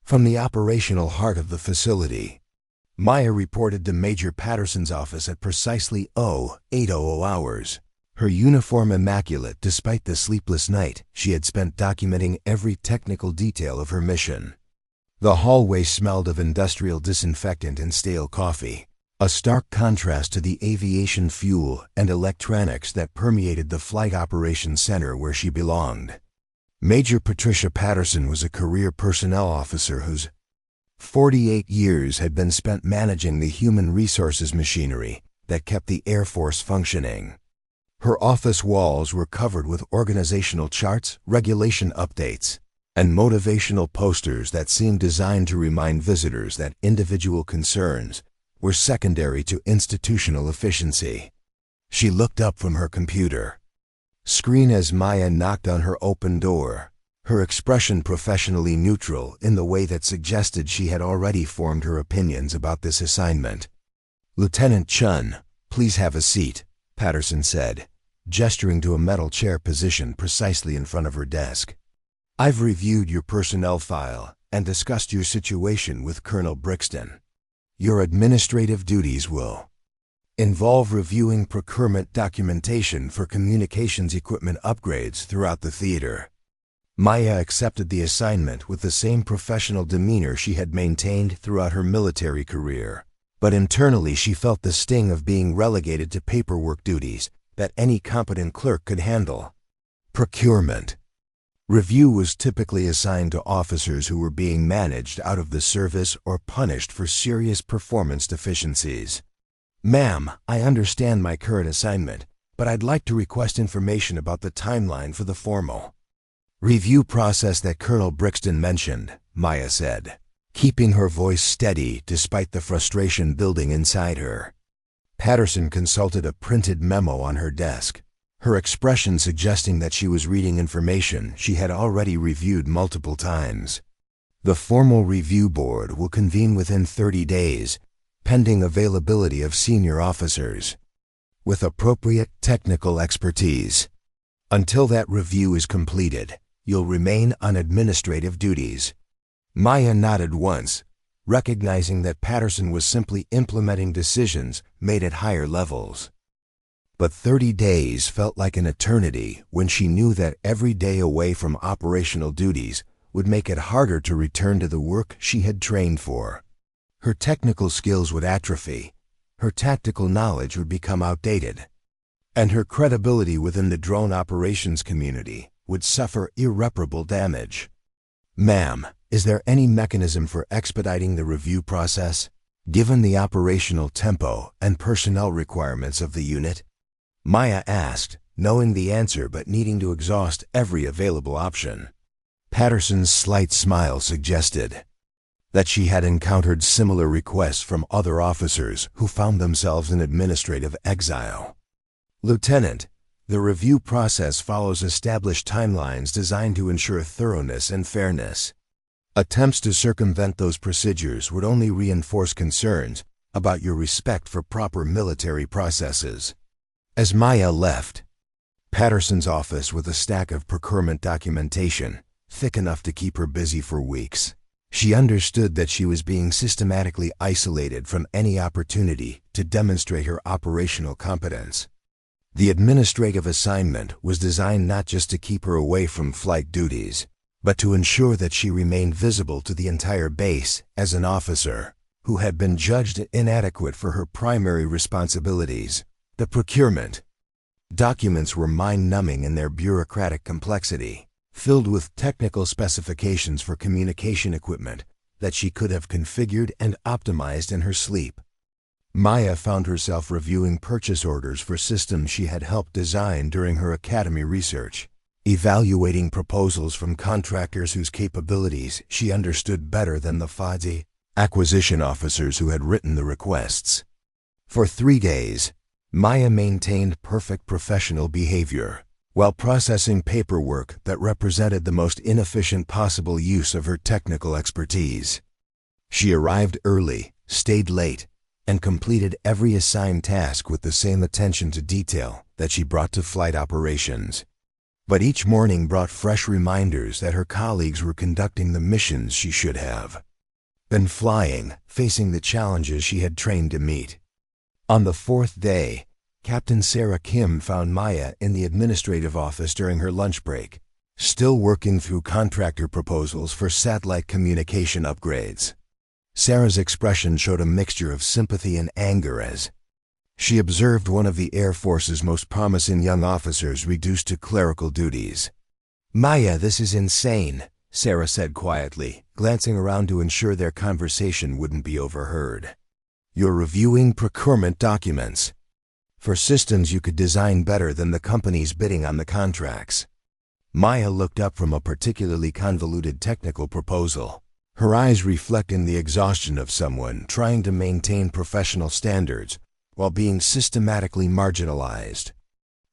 from the operational heart of the facility. Maya reported to Major Patterson's office at precisely 0800 hours, her uniform immaculate despite the sleepless night she had spent documenting every technical detail of her mission. The hallway smelled of industrial disinfectant and stale coffee, a stark contrast to the aviation fuel and electronics that permeated the Flight Operations Center where she belonged. Major Patricia Morrison was a career personnel officer whose 48 years had been spent managing the human resources machinery that kept the Air Force functioning. Her office walls were covered with organizational charts, regulation updates, and motivational posters that seemed designed to remind visitors that individual concerns were secondary to institutional efficiency. She looked up from her computer screen as Maya knocked on her open door, her expression professionally neutral in the way that suggested she had already formed her opinions about this assignment. "Lieutenant Chen, please have a seat," Patterson said, gesturing to a metal chair positioned precisely in front of her desk. "I've reviewed your personnel file and discussed your situation with Colonel Brixton. Your administrative duties will involve reviewing procurement documentation for communications equipment upgrades throughout the theater." Maya accepted the assignment with the same professional demeanor she had maintained throughout her military career, but internally she felt the sting of being relegated to paperwork duties that any competent clerk could handle. Procurement. Review was typically assigned to officers who were being managed out of the service or punished for serious performance deficiencies. "Ma'am, I understand my current assignment, but I'd like to request information about the timeline for the formal review process that Colonel Brixton mentioned," Maya said, keeping her voice steady despite the frustration building inside her. Patterson consulted a printed memo on her desk, her expression suggesting that she was reading information she had already reviewed multiple times. "The formal review board will convene within 30 days, pending availability of senior officers with appropriate technical expertise. Until that review is completed, you'll remain on administrative duties." Maya nodded once, recognizing that Patterson was simply implementing decisions made at higher levels. But 30 days felt like an eternity when she knew that every day away from operational duties would make it harder to return to the work she had trained for. Her technical skills would atrophy, her tactical knowledge would become outdated, and her credibility within the drone operations community would suffer irreparable damage. "Ma'am, is there any mechanism for expediting the review process, given the operational tempo and personnel requirements of the unit?" Maya asked, knowing the answer but needing to exhaust every available option. Patterson's slight smile suggested that she had encountered similar requests from other officers who found themselves in administrative exile. "Lieutenant, the review process follows established timelines designed to ensure thoroughness and fairness. Attempts to circumvent those procedures would only reinforce concerns about your respect for proper military processes." As Maya left Patterson's office with a stack of procurement documentation, thick enough to keep her busy for weeks, she understood that she was being systematically isolated from any opportunity to demonstrate her operational competence. The administrative assignment was designed not just to keep her away from flight duties, but to ensure that she remained visible to the entire base as an officer who had been judged inadequate for her primary responsibilities. The procurement documents were mind-numbing in their bureaucratic complexity, filled with technical specifications for communication equipment that she could have configured and optimized in her sleep. Maya found herself reviewing purchase orders for systems she had helped design during her academy research, evaluating proposals from contractors whose capabilities she understood better than the FADI acquisition officers who had written the requests. For 3 days, Maya maintained perfect professional behavior while processing paperwork that represented the most inefficient possible use of her technical expertise. She arrived early, stayed late, and completed every assigned task with the same attention to detail that she brought to flight operations. But each morning brought fresh reminders that her colleagues were conducting the missions she should have been flying, facing the challenges she had trained to meet. On the 4th day, Captain Sarah Kim found Maya in the administrative office during her lunch break, still working through contractor proposals for satellite communication upgrades. Sarah's expression showed a mixture of sympathy and anger as she observed one of the Air Force's most promising young officers reduced to clerical duties. "Maya, this is insane," Sarah said quietly, glancing around to ensure their conversation wouldn't be overheard. "You're reviewing procurement documents for systems you could design better than the companies bidding on the contracts." Maya looked up from a particularly convoluted technical proposal, her eyes reflecting the exhaustion of someone trying to maintain professional standards while being systematically marginalized.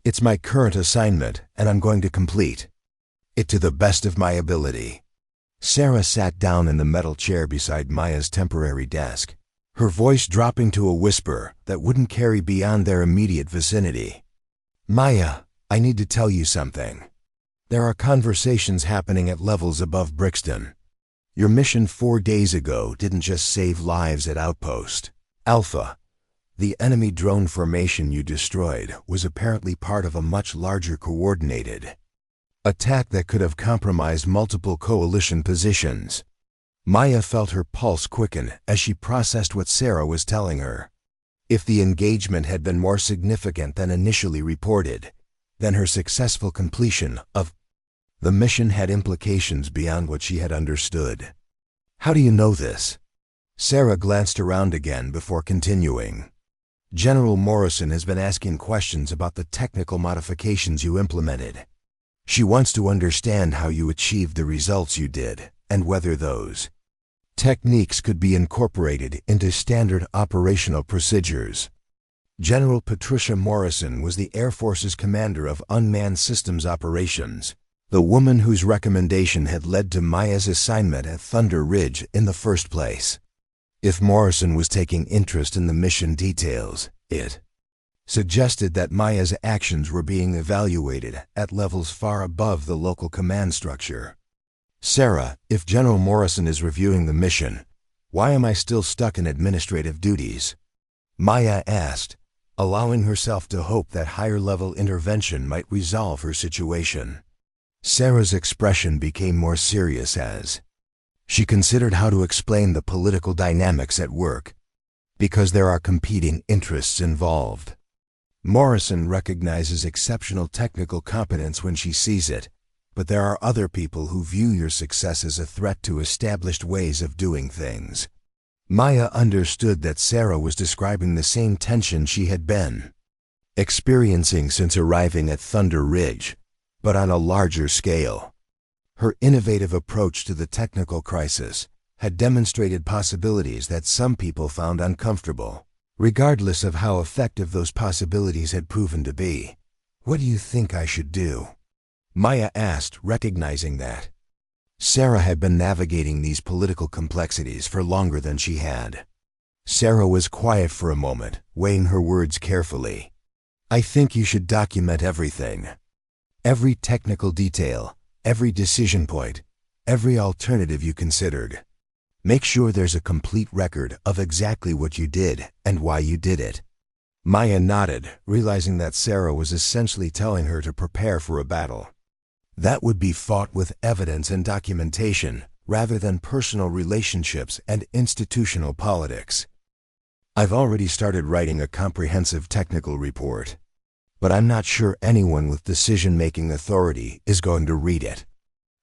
"It's my current assignment, and I'm going to complete it to the best of my ability." Sarah sat down in the metal chair beside Maya's temporary desk, her voice dropping to a whisper that wouldn't carry beyond their immediate vicinity. "Maya, I need to tell you something. There are conversations happening at levels above Brixton. Your mission 4 days ago didn't just save lives at Outpost Alpha. The enemy drone formation you destroyed was apparently part of a much larger coordinated attack that could have compromised multiple coalition positions." Maya felt her pulse quicken as she processed what Sarah was telling her. If the engagement had been more significant than initially reported, then her successful completion of the mission had implications beyond what she had understood. How do you know this? Sarah glanced around again before continuing. General Morrison has been asking questions about the technical modifications you implemented. She wants to understand how you achieved the results you did, and whether those techniques could be incorporated into standard operational procedures. General Patricia Morrison was the Air Force's commander of Unmanned Systems Operations, the woman whose recommendation had led to Maya's assignment at Thunder Ridge in the first place. If Morrison was taking interest in the mission details, it suggested that Maya's actions were being evaluated at levels far above the local command structure. Sarah, if General Morrison is reviewing the mission, why am I still stuck in administrative duties? Maya asked, allowing herself to hope that higher-level intervention might resolve her situation. Sarah's expression became more serious as she considered how to explain the political dynamics at work, because there are competing interests involved. Morrison recognizes exceptional technical competence when she sees it, but there are other people who view your success as a threat to established ways of doing things. Maya understood that Sarah was describing the same tension she had been experiencing since arriving at Thunder Ridge, but on a larger scale. Her innovative approach to the technical crisis had demonstrated possibilities that some people found uncomfortable, regardless of how effective those possibilities had proven to be. What do you think I should do? Maya asked, recognizing that Sarah had been navigating these political complexities for longer than she had. Sarah was quiet for a moment, weighing her words carefully. I think you should document everything. Every technical detail, every decision point, every alternative you considered. Make sure there's a complete record of exactly what you did and why you did it. Maya nodded, realizing that Sarah was essentially telling her to prepare for a battle that would be fought with evidence and documentation, rather than personal relationships and institutional politics. I've already started writing a comprehensive technical report, but I'm not sure anyone with decision-making authority is going to read it.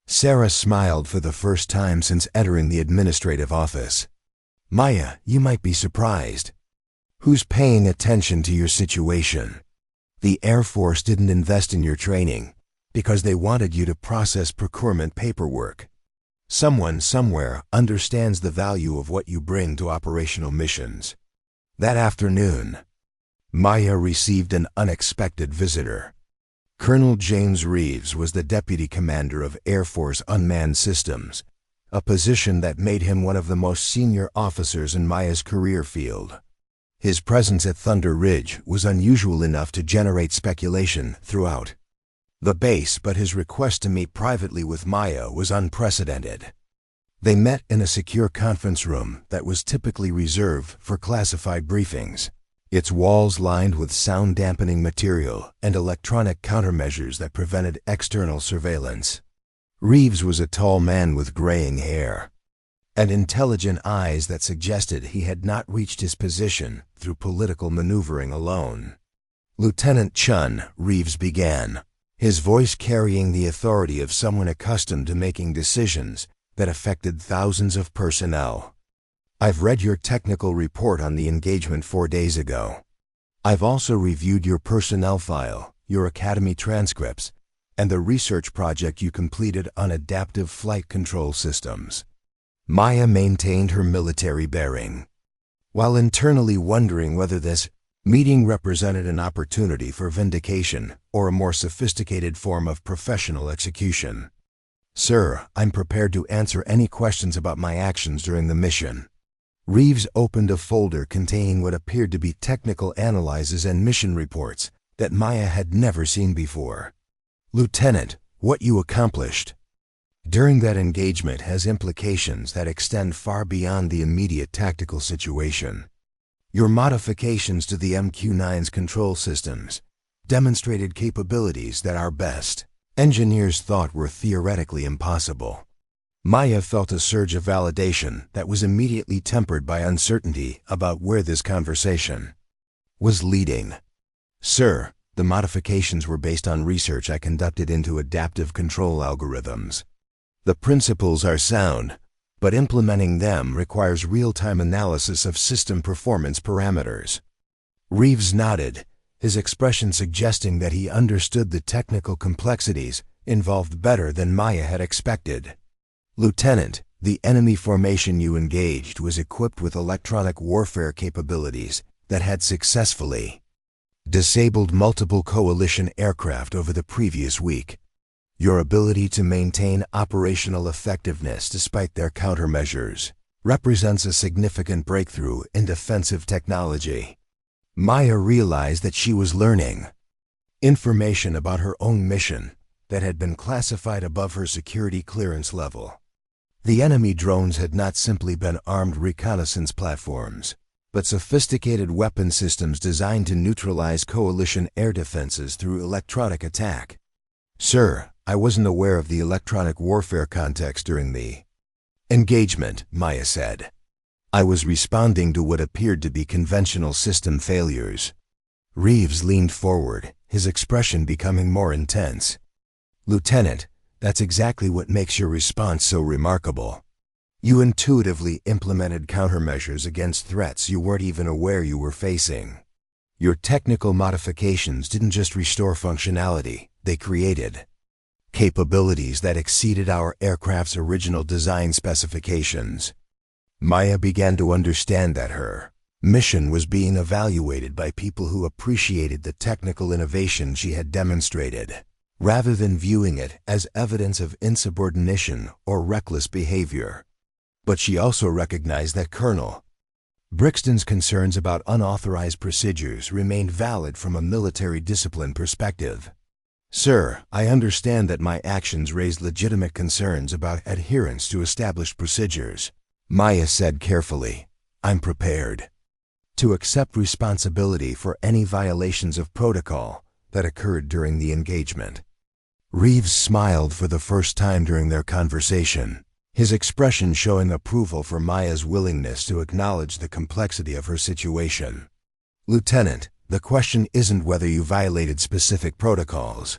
Sarah smiled for the first time since entering the administrative office. Maya, you might be surprised. Who's paying attention to your situation? The Air Force didn't invest in your training because they wanted you to process procurement paperwork. Someone somewhere understands the value of what you bring to operational missions. That afternoon, Maya received an unexpected visitor. Colonel James Reeves was the deputy commander of Air Force Unmanned Systems, a position that made him one of the most senior officers in Maya's career field. His presence at Thunder Ridge was unusual enough to generate speculation throughout the base, but his request to meet privately with Maya was unprecedented. They met in a secure conference room that was typically reserved for classified briefings, its walls lined with sound-dampening material and electronic countermeasures that prevented external surveillance. Reeves was a tall man with graying hair and intelligent eyes that suggested he had not reached his position through political maneuvering alone. Lieutenant Chen, Reeves began, his voice carrying the authority of someone accustomed to making decisions that affected thousands of personnel. I've read your technical report on the engagement 4 days ago. I've also reviewed your personnel file, your academy transcripts, and the research project you completed on adaptive flight control systems. Maya maintained her military bearing, while internally wondering whether this meeting represented an opportunity for vindication or a more sophisticated form of professional execution. Sir, I'm prepared to answer any questions about my actions during the mission. Reeves opened a folder containing what appeared to be technical analyses and mission reports that Maya had never seen before. Lieutenant, what you accomplished during that engagement has implications that extend far beyond the immediate tactical situation. Your modifications to the MQ-9's control systems demonstrated capabilities that our best engineers thought were theoretically impossible. Maya felt a surge of validation that was immediately tempered by uncertainty about where this conversation was leading. Sir, the modifications were based on research I conducted into adaptive control algorithms. The principles are sound, but implementing them requires real-time analysis of system performance parameters. Reeves nodded, his expression suggesting that he understood the technical complexities involved better than Maya had expected. Lieutenant, the enemy formation you engaged was equipped with electronic warfare capabilities that had successfully disabled multiple coalition aircraft over the previous week. Your ability to maintain operational effectiveness despite their countermeasures represents a significant breakthrough in defensive technology. Maya realized that she was learning information about her own mission that had been classified above her security clearance level. The enemy drones had not simply been armed reconnaissance platforms, but sophisticated weapon systems designed to neutralize coalition air defenses through electronic attack. Sir, I wasn't aware of the electronic warfare context during the engagement, Maya said. I was responding to what appeared to be conventional system failures. Reeves leaned forward, his expression becoming more intense. Lieutenant, that's exactly what makes your response so remarkable. You intuitively implemented countermeasures against threats you weren't even aware you were facing. Your technical modifications didn't just restore functionality, they created capabilities that exceeded our aircraft's original design specifications. Maya began to understand that her mission was being evaluated by people who appreciated the technical innovation she had demonstrated, rather than viewing it as evidence of insubordination or reckless behavior. But she also recognized that Colonel Brixton's concerns about unauthorized procedures remained valid from a military discipline perspective. Sir, I understand that my actions raised legitimate concerns about adherence to established procedures, Maya said carefully. I'm prepared to accept responsibility for any violations of protocol that occurred during the engagement. Reeves smiled for the first time during their conversation, his expression showing approval for Maya's willingness to acknowledge the complexity of her situation. Lieutenant, the question isn't whether you violated specific protocols.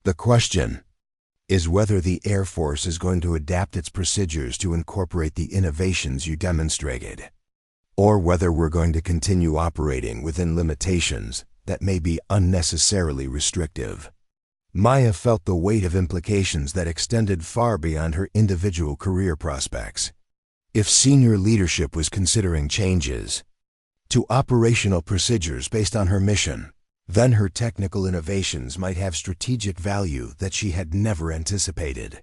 The question is whether the Air Force is going to adapt its procedures to incorporate the innovations you demonstrated, or whether we're going to continue operating within limitations that may be unnecessarily restrictive. Maya felt the weight of implications that extended far beyond her individual career prospects. If senior leadership was considering changes to operational procedures based on her mission, then her technical innovations might have strategic value that she had never anticipated.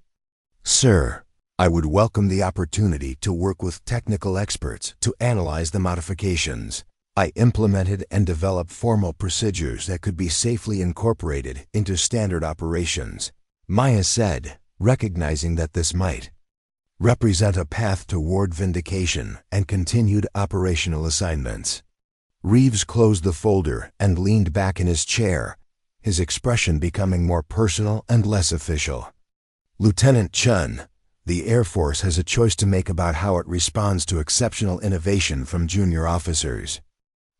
Sir, I would welcome the opportunity to work with technical experts to analyze the modifications. I implemented and developed formal procedures that could be safely incorporated into standard operations, Maya said, recognizing that this might represent a path toward vindication and continued operational assignments. Reeves closed the folder and leaned back in his chair, his expression becoming more personal and less official. Lieutenant Chen, the Air Force has a choice to make about how it responds to exceptional innovation from junior officers.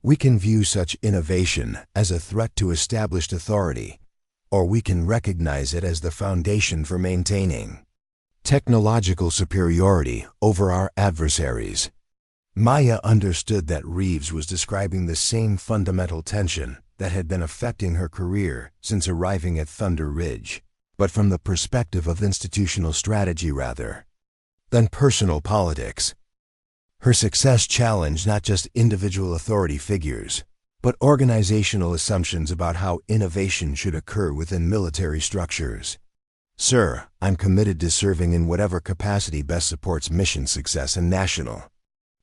We can view such innovation as a threat to established authority, or we can recognize it as the foundation for maintaining technological superiority over our adversaries. Maya understood that Reeves was describing the same fundamental tension that had been affecting her career since arriving at Thunder Ridge, but from the perspective of institutional strategy rather than personal politics. Her success challenged not just individual authority figures, but organizational assumptions about how innovation should occur within military structures. Sir, I'm committed to serving in whatever capacity best supports mission success and national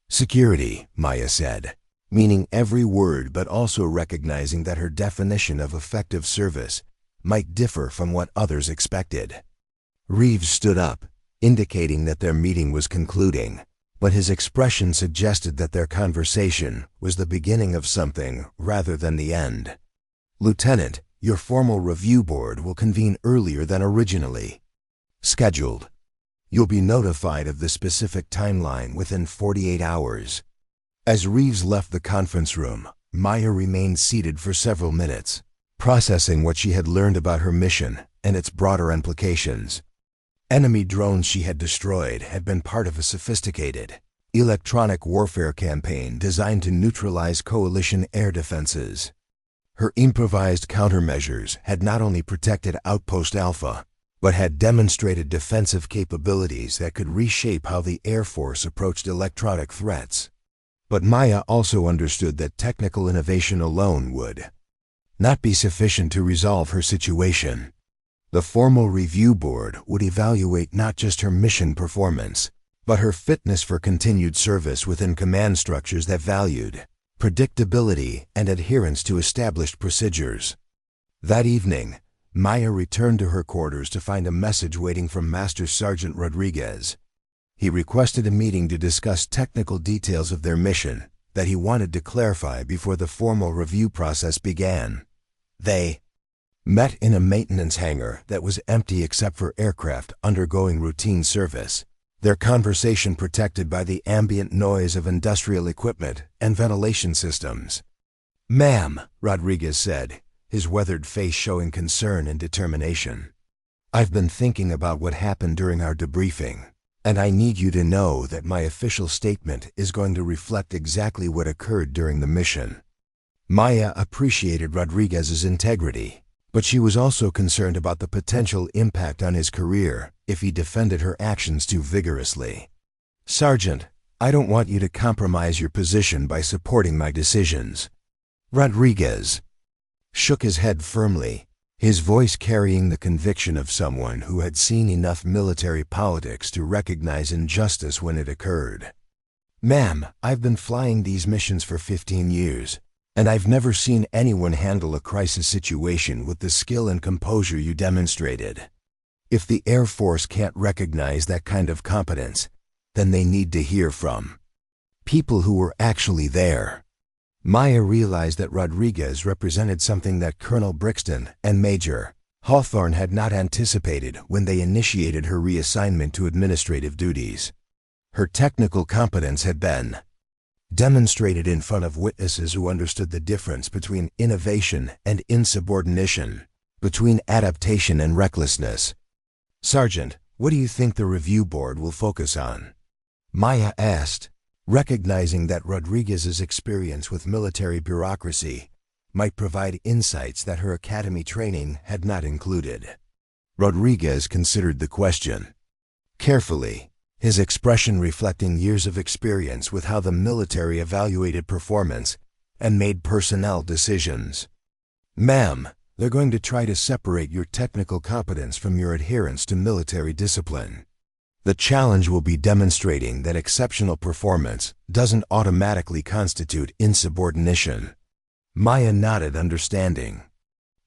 security, Maya said, meaning every word but also recognizing that her definition of effective service might differ from what others expected. Reeves stood up, indicating that their meeting was concluding, but his expression suggested that their conversation was the beginning of something rather than the end. Lieutenant, your formal review board will convene earlier than originally scheduled. You'll be notified of the specific timeline within 48 hours. As Reeves left the conference room, Maya remained seated for several minutes, processing what she had learned about her mission and its broader implications. Enemy drones she had destroyed had been part of a sophisticated, electronic warfare campaign designed to neutralize coalition air defenses. Her improvised countermeasures had not only protected Outpost Alpha, but had demonstrated defensive capabilities that could reshape how the Air Force approached electronic threats. But Maya also understood that technical innovation alone would not be sufficient to resolve her situation. The formal review board would evaluate not just her mission performance, but her fitness for continued service within command structures that valued predictability and adherence to established procedures. That evening, Maya returned to her quarters to find a message waiting from Master Sergeant Rodriguez. He requested a meeting to discuss technical details of their mission that he wanted to clarify before the formal review process began. They met in a maintenance hangar that was empty except for aircraft undergoing routine service, their conversation protected by the ambient noise of industrial equipment and ventilation systems. "Ma'am," Rodriguez said, his weathered face showing concern and determination. "I've been thinking about what happened during our debriefing, and I need you to know that my official statement is going to reflect exactly what occurred during the mission." Maya appreciated Rodriguez's integrity, but she was also concerned about the potential impact on his career if he defended her actions too vigorously. "Sergeant, I don't want you to compromise your position by supporting my decisions." Rodriguez shook his head firmly, his voice carrying the conviction of someone who had seen enough military politics to recognize injustice when it occurred. "Ma'am, I've been flying these missions for 15 years, and I've never seen anyone handle a crisis situation with the skill and composure you demonstrated. If the Air Force can't recognize that kind of competence, then they need to hear from people who were actually there." Maya realized that Rodriguez represented something that Colonel Brixton and Major Hawthorne had not anticipated when they initiated her reassignment to administrative duties. Her technical competence had been demonstrated in front of witnesses who understood the difference between innovation and insubordination, between adaptation and recklessness. "Sergeant, what do you think the review board will focus on?" Maya asked, recognizing that Rodriguez's experience with military bureaucracy might provide insights that her academy training had not included. Rodriguez considered the question carefully, his expression reflecting years of experience with how the military evaluated performance and made personnel decisions. "Ma'am, they're going to try to separate your technical competence from your adherence to military discipline. The challenge will be demonstrating that exceptional performance doesn't automatically constitute insubordination." Maya nodded, understanding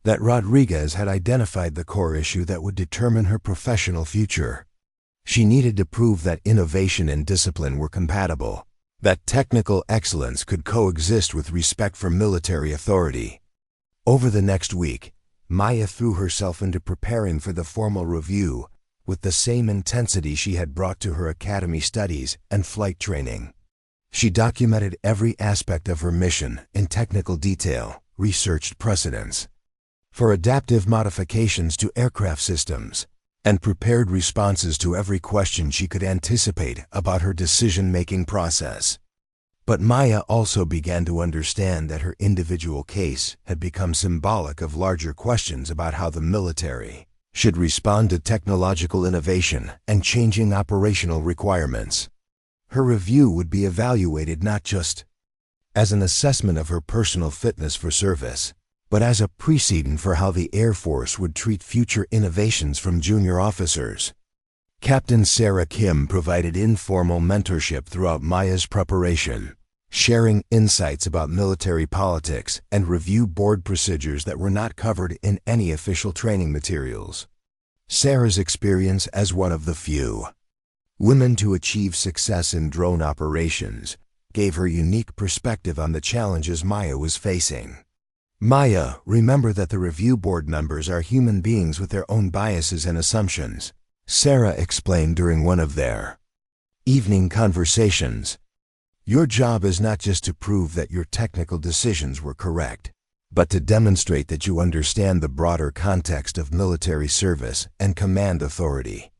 that Rodriguez had identified the core issue that would determine her professional future. She needed to prove that innovation and discipline were compatible, that technical excellence could coexist with respect for military authority. Over the next week, Maya threw herself into preparing for the formal review with the same intensity she had brought to her academy studies and flight training. She documented every aspect of her mission in technical detail, researched precedents for adaptive modifications to aircraft systems, and prepared responses to every question she could anticipate about her decision-making process. But Maya also began to understand that her individual case had become symbolic of larger questions about how the military should respond to technological innovation and changing operational requirements. Her review would be evaluated not just as an assessment of her personal fitness for service, but as a precedent for how the Air Force would treat future innovations from junior officers. Captain Sarah Kim provided informal mentorship throughout Maya's preparation, sharing insights about military politics and review board procedures that were not covered in any official training materials. Sarah's experience as one of the few women to achieve success in drone operations gave her unique perspective on the challenges Maya was facing. "Maya, remember that the review board members are human beings with their own biases and assumptions," Sarah explained during one of their evening conversations. Your job is not just to prove that your technical decisions were correct, but to demonstrate that you understand the broader context of military service and command authority.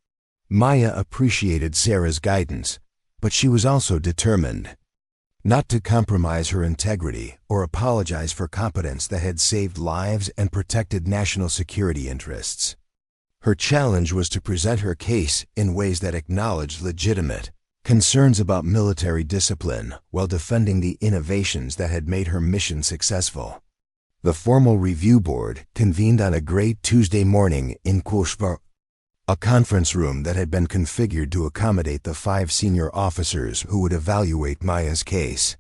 Maya appreciated Sarah's guidance, but she was also determined not to compromise her integrity or apologize for competence that had saved lives and protected national security interests. Her challenge was to present her case in ways that acknowledged legitimate concerns about military discipline while defending the innovations that had made her mission successful. The formal review board convened on a gray Tuesday morning in Kushvar, a conference room that had been configured to accommodate the 5 senior officers who would evaluate Maya's case.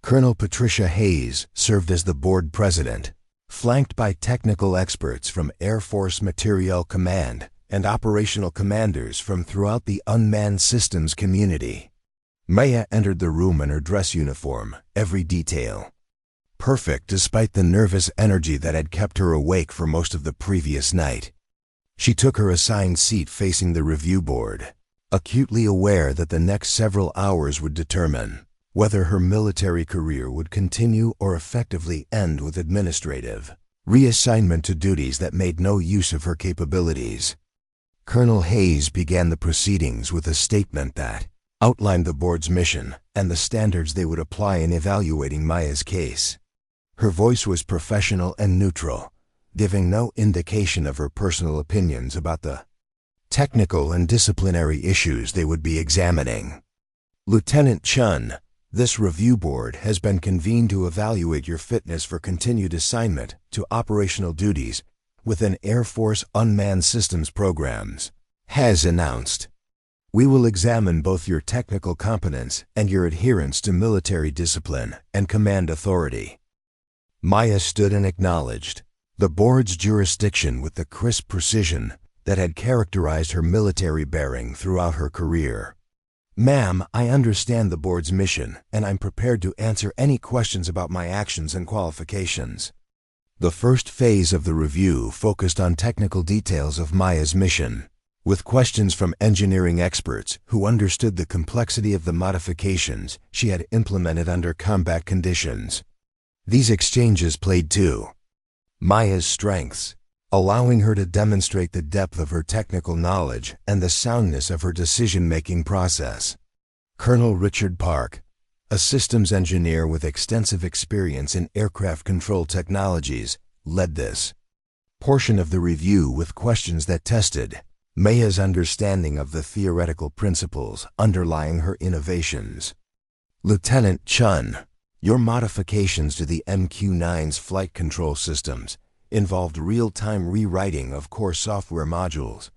Colonel Patricia Hayes served as the board president, flanked by technical experts from Air Force Materiel Command and operational commanders from throughout the unmanned systems community. Maya entered the room in her dress uniform, every detail perfect despite the nervous energy that had kept her awake for most of the previous night. She took her assigned seat facing the review board, acutely aware that the next several hours would determine whether her military career would continue or effectively end with administrative reassignment to duties that made no use of her capabilities. Colonel Hayes began the proceedings with a statement that outlined the board's mission and the standards they would apply in evaluating Maya's case. Her voice was professional and neutral, giving no indication of her personal opinions about the technical and disciplinary issues they would be examining. Lieutenant Chen, this review board has been convened to evaluate your fitness for continued assignment to operational duties within Air Force Unmanned Systems programs, has announced. We will examine both your technical competence and your adherence to military discipline and command authority. Maya stood and acknowledged the board's jurisdiction with the crisp precision that had characterized her military bearing throughout her career. Ma'am, I understand the board's mission, and I'm prepared to answer any questions about my actions and qualifications. The first phase of the review focused on technical details of Maya's mission, with questions from engineering experts who understood the complexity of the modifications she had implemented under combat conditions. These exchanges played to Maya's strengths, allowing her to demonstrate the depth of her technical knowledge and the soundness of her decision-making process. Colonel Richard Park, a systems engineer with extensive experience in aircraft control technologies, led this portion of the review with questions that tested Maya's understanding of the theoretical principles underlying her innovations. Lieutenant Chen, your modifications to the MQ-9's flight control systems involved real-time rewriting of core software modules.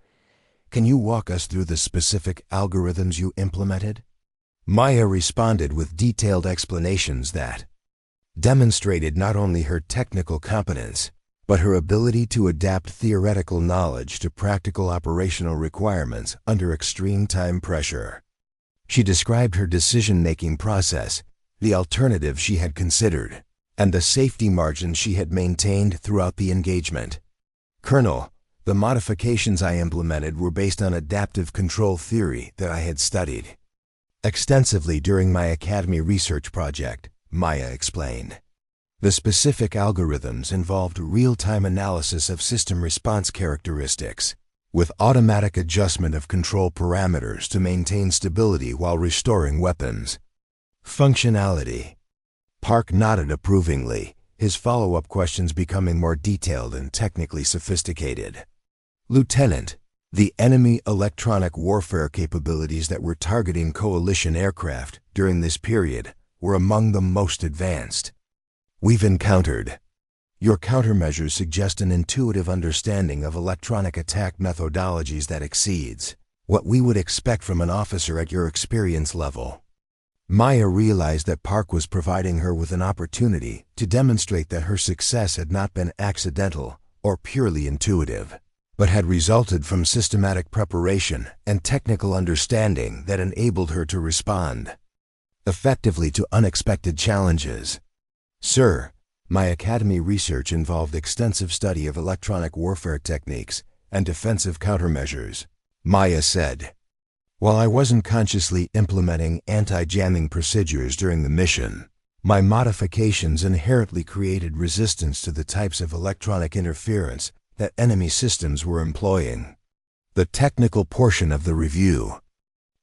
Can you walk us through the specific algorithms you implemented? Maya responded with detailed explanations that demonstrated not only her technical competence, but her ability to adapt theoretical knowledge to practical operational requirements under extreme time pressure. She described her decision-making process, the alternatives she had considered, and the safety margins she had maintained throughout the engagement. Colonel, the modifications I implemented were based on adaptive control theory that I had studied extensively during my academy research project, Maya explained. The specific algorithms involved real-time analysis of system response characteristics, with automatic adjustment of control parameters to maintain stability while restoring weapons functionality. Park nodded approvingly, his follow-up questions becoming more detailed and technically sophisticated. Lieutenant, the enemy electronic warfare capabilities that were targeting coalition aircraft during this period were among the most advanced we've encountered. Your countermeasures suggest an intuitive understanding of electronic attack methodologies that exceeds what we would expect from an officer at your experience level. Maya realized that Park was providing her with an opportunity to demonstrate that her success had not been accidental or purely intuitive, but had resulted from systematic preparation and technical understanding that enabled her to respond effectively to unexpected challenges. Sir, my academy research involved extensive study of electronic warfare techniques and defensive countermeasures, Maya said. While I wasn't consciously implementing anti-jamming procedures during the mission, my modifications inherently created resistance to the types of electronic interference that enemy systems were employing. The technical portion of the review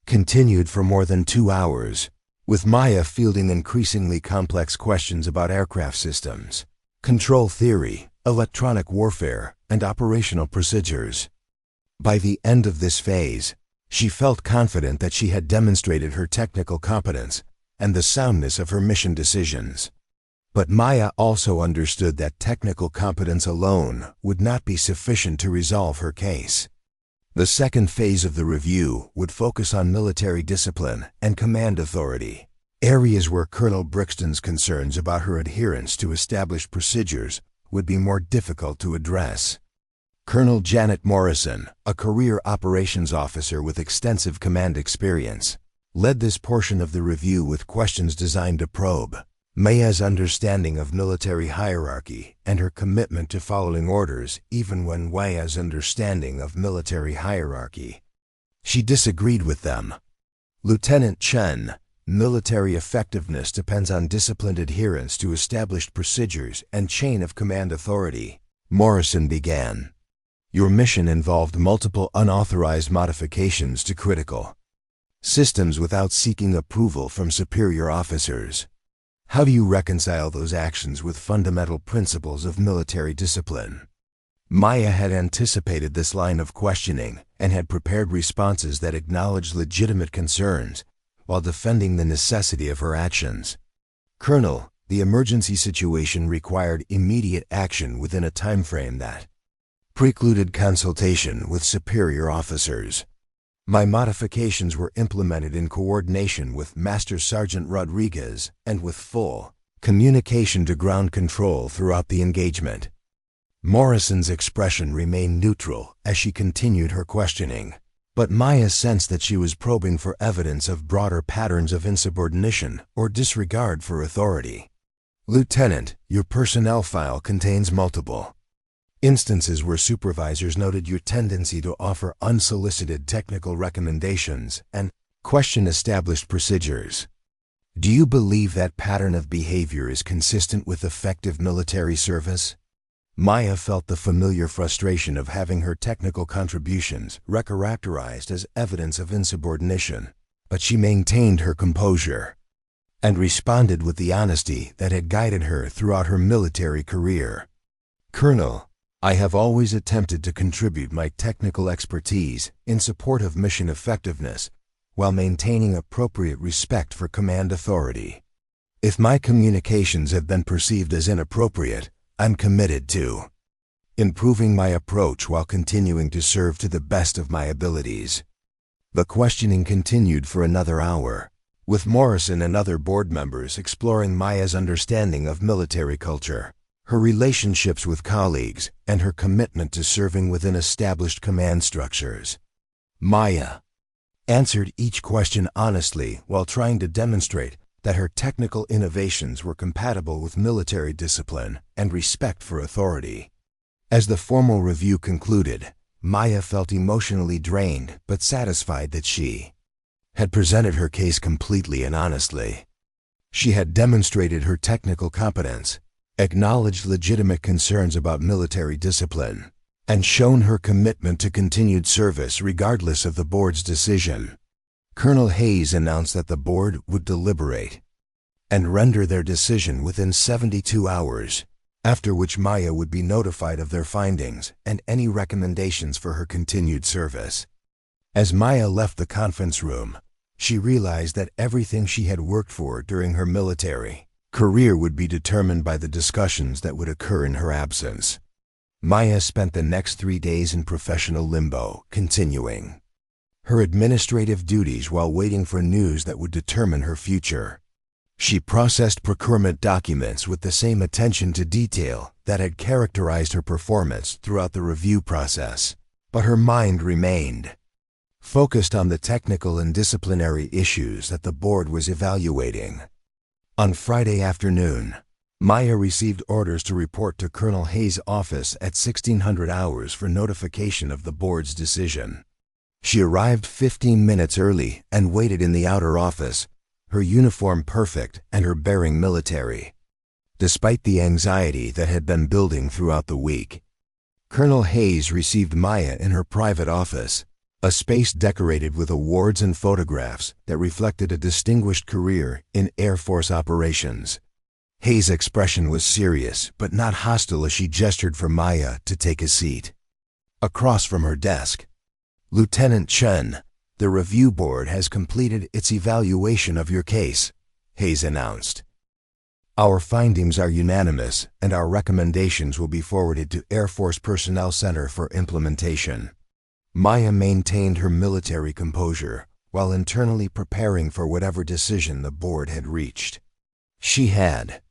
continued for more than 2 hours, with Maya fielding increasingly complex questions about aircraft systems, control theory, electronic warfare, and operational procedures. By the end of this phase, she felt confident that she had demonstrated her technical competence and the soundness of her mission decisions. But Maya also understood that technical competence alone would not be sufficient to resolve her case. The second phase of the review would focus on military discipline and command authority, areas where Colonel Brixton's concerns about her adherence to established procedures would be more difficult to address. Colonel James Morrison, a career operations officer with extensive command experience, led this portion of the review with questions designed to probe Maya's understanding of military hierarchy and her commitment to following orders even when Maya's understanding of military hierarchy. She disagreed with them. Lieutenant Chen, military effectiveness depends on disciplined adherence to established procedures and chain of command authority, Morrison began. Your mission involved multiple unauthorized modifications to critical systems without seeking approval from superior officers. How do you reconcile those actions with fundamental principles of military discipline? Maya had anticipated this line of questioning and had prepared responses that acknowledged legitimate concerns while defending the necessity of her actions. Colonel, the emergency situation required immediate action within a time frame that precluded consultation with superior officers. My modifications were implemented in coordination with Master Sergeant Rodriguez and with full communication to ground control throughout the engagement. Morrison's expression remained neutral as she continued her questioning, but Maya sensed that she was probing for evidence of broader patterns of insubordination or disregard for authority. Lieutenant, your personnel file contains multiple instances where supervisors noted your tendency to offer unsolicited technical recommendations and question established procedures. Do you believe that pattern of behavior is consistent with effective military service? Maya felt the familiar frustration of having her technical contributions recharacterized as evidence of insubordination, but she maintained her composure and responded with the honesty that had guided her throughout her military career. Colonel, I have always attempted to contribute my technical expertise in support of mission effectiveness while maintaining appropriate respect for command authority. If my communications have been perceived as inappropriate, I'm committed to improving my approach while continuing to serve to the best of my abilities. The questioning continued for another hour, with Morrison and other board members exploring Maya's understanding of military culture, her relationships with colleagues, and her commitment to serving within established command structures. Maya answered each question honestly while trying to demonstrate that her technical innovations were compatible with military discipline and respect for authority. As the formal review concluded, Maya felt emotionally drained but satisfied that she had presented her case completely and honestly. She had demonstrated her technical competence, acknowledged legitimate concerns about military discipline, and shown her commitment to continued service regardless of the board's decision. Colonel Hayes announced that the board would deliberate and render their decision within 72 hours, after which Maya would be notified of their findings and any recommendations for her continued service. As Maya left the conference room, she realized that everything she had worked for during her military career would be determined by the discussions that would occur in her absence. Maya spent the next 3 days in professional limbo, continuing her administrative duties while waiting for news that would determine her future. She processed procurement documents with the same attention to detail that had characterized her performance throughout the review process, but her mind remained focused on the technical and disciplinary issues that the board was evaluating. On Friday afternoon, Maya received orders to report to Colonel Hayes' office at 1600 hours for notification of the board's decision. She arrived 15 minutes early and waited in the outer office, her uniform perfect and her bearing military. Despite the anxiety that had been building throughout the week, Colonel Hayes received Maya in her private office, a space decorated with awards and photographs that reflected a distinguished career in Air Force operations. Hayes' expression was serious but not hostile as she gestured for Maya to take a seat. Across from her desk, Lieutenant Chen, the review board has completed its evaluation of your case, Hayes announced. Our findings are unanimous and our recommendations will be forwarded to Air Force Personnel Center for implementation. Maya maintained her military composure while internally preparing for whatever decision the board had reached. She had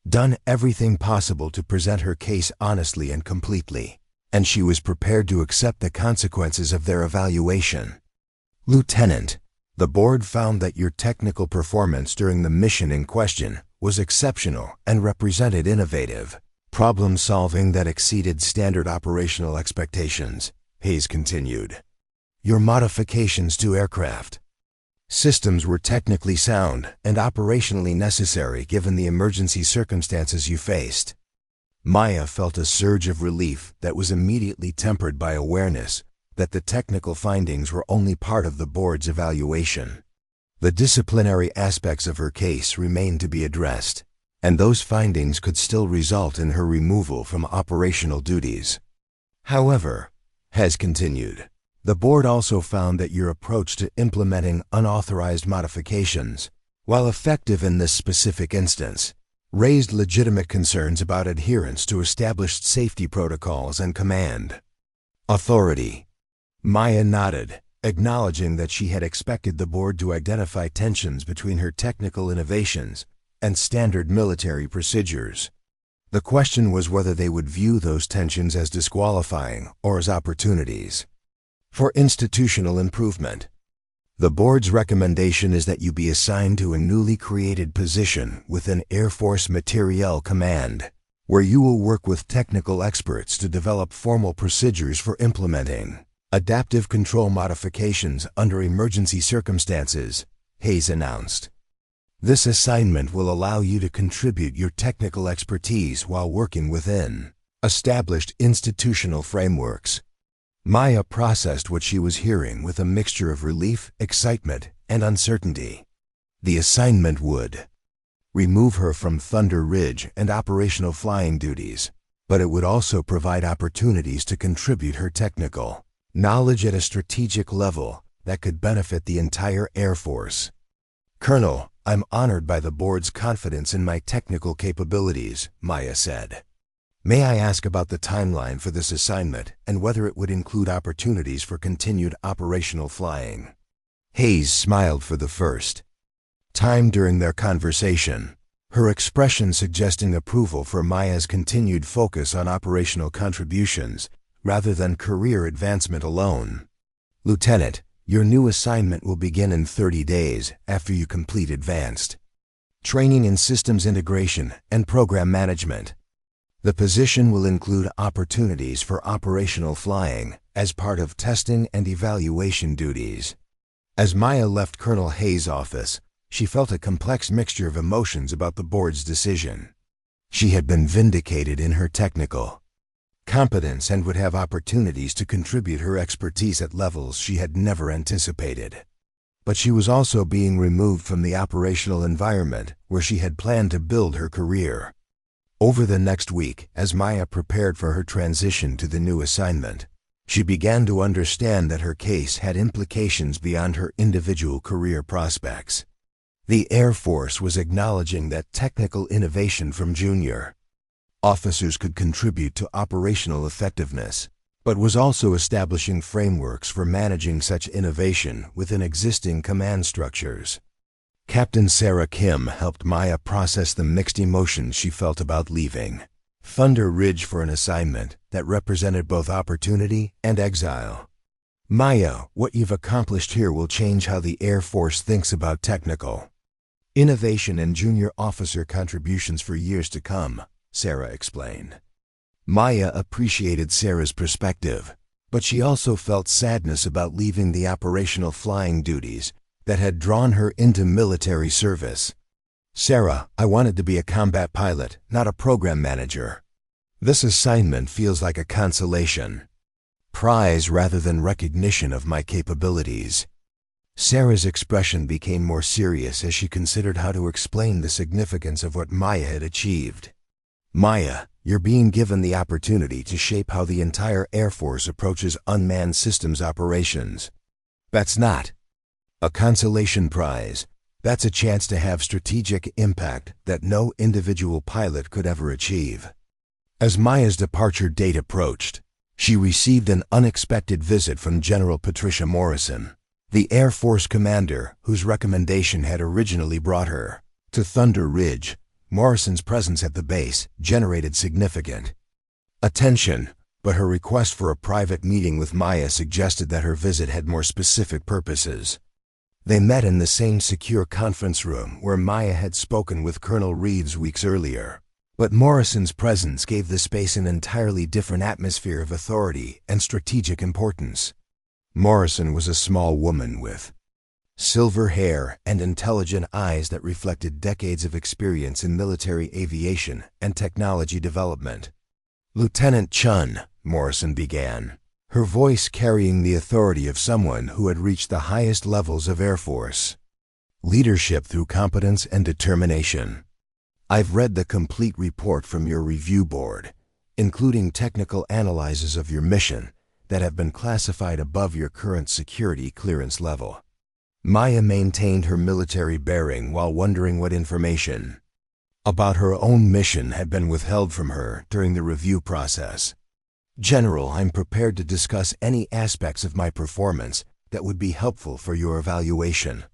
done everything possible to present her case honestly and completely, and she was prepared to accept the consequences of their evaluation. Lieutenant, the board found that your technical performance during the mission in question was exceptional and represented innovative problem-solving that exceeded standard operational expectations, Hayes continued. Your modifications to aircraft systems were technically sound and operationally necessary given the emergency circumstances you faced. Maya felt a surge of relief that was immediately tempered by awareness that the technical findings were only part of the board's evaluation. The disciplinary aspects of her case remained to be addressed, and those findings could still result in her removal from operational duties. However, Hayes continued, the board also found that your approach to implementing unauthorized modifications, while effective in this specific instance, raised legitimate concerns about adherence to established safety protocols and command authority. Maya nodded, acknowledging that she had expected the board to identify tensions between her technical innovations and standard military procedures. The question was whether they would view those tensions as disqualifying or as opportunities for institutional improvement. The board's recommendation is that you be assigned to a newly created position within Air Force Materiel Command, where you will work with technical experts to develop formal procedures for implementing adaptive control modifications under emergency circumstances, Hayes announced. This assignment will allow you to contribute your technical expertise while working within established institutional frameworks. Maya processed what she was hearing with a mixture of relief, excitement, and uncertainty. The assignment would remove her from Thunder Ridge and operational flying duties, but it would also provide opportunities to contribute her technical knowledge at a strategic level that could benefit the entire Air Force. Colonel, I'm honored by the board's confidence in my technical capabilities, Maya said. May I ask about the timeline for this assignment and whether it would include opportunities for continued operational flying? Hayes smiled for the first time during their conversation, her expression suggesting approval for Maya's continued focus on operational contributions rather than career advancement alone. Lieutenant, your new assignment will begin in 30 days after you complete advanced training in systems integration and program management. The position will include opportunities for operational flying as part of testing and evaluation duties. As Maya left Colonel Hayes' office, she felt a complex mixture of emotions about the board's decision. She had been vindicated in her technical competence and would have opportunities to contribute her expertise at levels she had never anticipated. But she was also being removed from the operational environment where she had planned to build her career. Over the next week, as Maya prepared for her transition to the new assignment, she began to understand that her case had implications beyond her individual career prospects. The Air Force was acknowledging that technical innovation from junior officers could contribute to operational effectiveness, but was also establishing frameworks for managing such innovation within existing command structures. Captain Sarah Kim helped Maya process the mixed emotions she felt about leaving Thunder Ridge for an assignment that represented both opportunity and exile. Maya, what you've accomplished here will change how the Air Force thinks about technical innovation and junior officer contributions for years to come, Sarah explained. Maya appreciated Sarah's perspective, But she also felt sadness about leaving the operational flying duties that had drawn her into military service. "Sarah, I wanted to be a combat pilot, not a program manager. This assignment feels like a consolation prize rather than recognition of my capabilities." Sarah's expression became more serious as she considered how to explain the significance of what Maya had achieved. "Maya, you're being given the opportunity to shape how the entire Air Force approaches unmanned systems operations. That's not a consolation prize. That's a chance to have strategic impact that no individual pilot could ever achieve." As Maya's departure date approached, she received an unexpected visit from General Patricia Morrison, the Air Force commander whose recommendation had originally brought her to Thunder Ridge. Morrison's presence at the base generated significant attention, but her request for a private meeting with Maya suggested that her visit had more specific purposes. They met in the same secure conference room where Maya had spoken with Colonel Reeves weeks earlier. But Morrison's presence gave the space an entirely different atmosphere of authority and strategic importance. Morrison was a small woman with silver hair and intelligent eyes that reflected decades of experience in military aviation and technology development. "Lieutenant Chen," Morrison began, her voice carrying the authority of someone who had reached the highest levels of Air Force leadership through competence and determination. "I've read the complete report from your review board, including technical analyses of your mission that have been classified above your current security clearance level." Maya maintained her military bearing while wondering what information about her own mission had been withheld from her during the review process. "General, I'm prepared to discuss any aspects of my performance that would be helpful for your evaluation."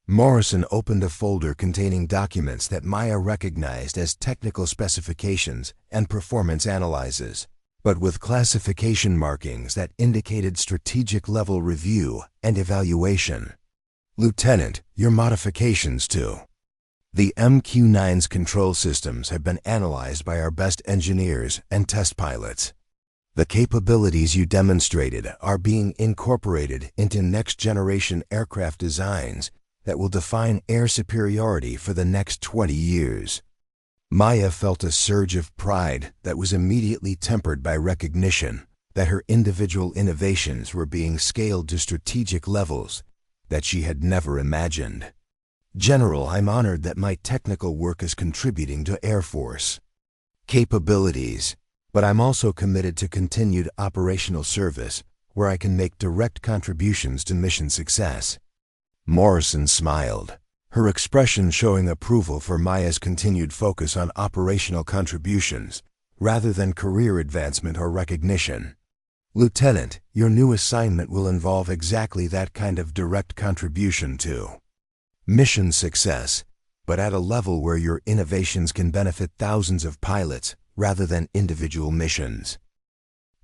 Morrison opened a folder containing documents that Maya recognized as technical specifications and performance analyses, but with classification markings that indicated strategic level review and evaluation. "Lieutenant, your modifications to the MQ-9's control systems have been analyzed by our best engineers and test pilots. The capabilities you demonstrated are being incorporated into next-generation aircraft designs that will define air superiority for the next 20 years. Maya felt a surge of pride that was immediately tempered by recognition that her individual innovations were being scaled to strategic levels that she had never imagined. "General, I'm honored that my technical work is contributing to Air Force capabilities, but I'm also committed to continued operational service where I can make direct contributions to mission success." Morrison smiled, her expression showing approval for Maya's continued focus on operational contributions rather than career advancement or recognition. "Lieutenant, your new assignment will involve exactly that kind of direct contribution to mission success, but at a level where your innovations can benefit thousands of pilots rather than individual missions."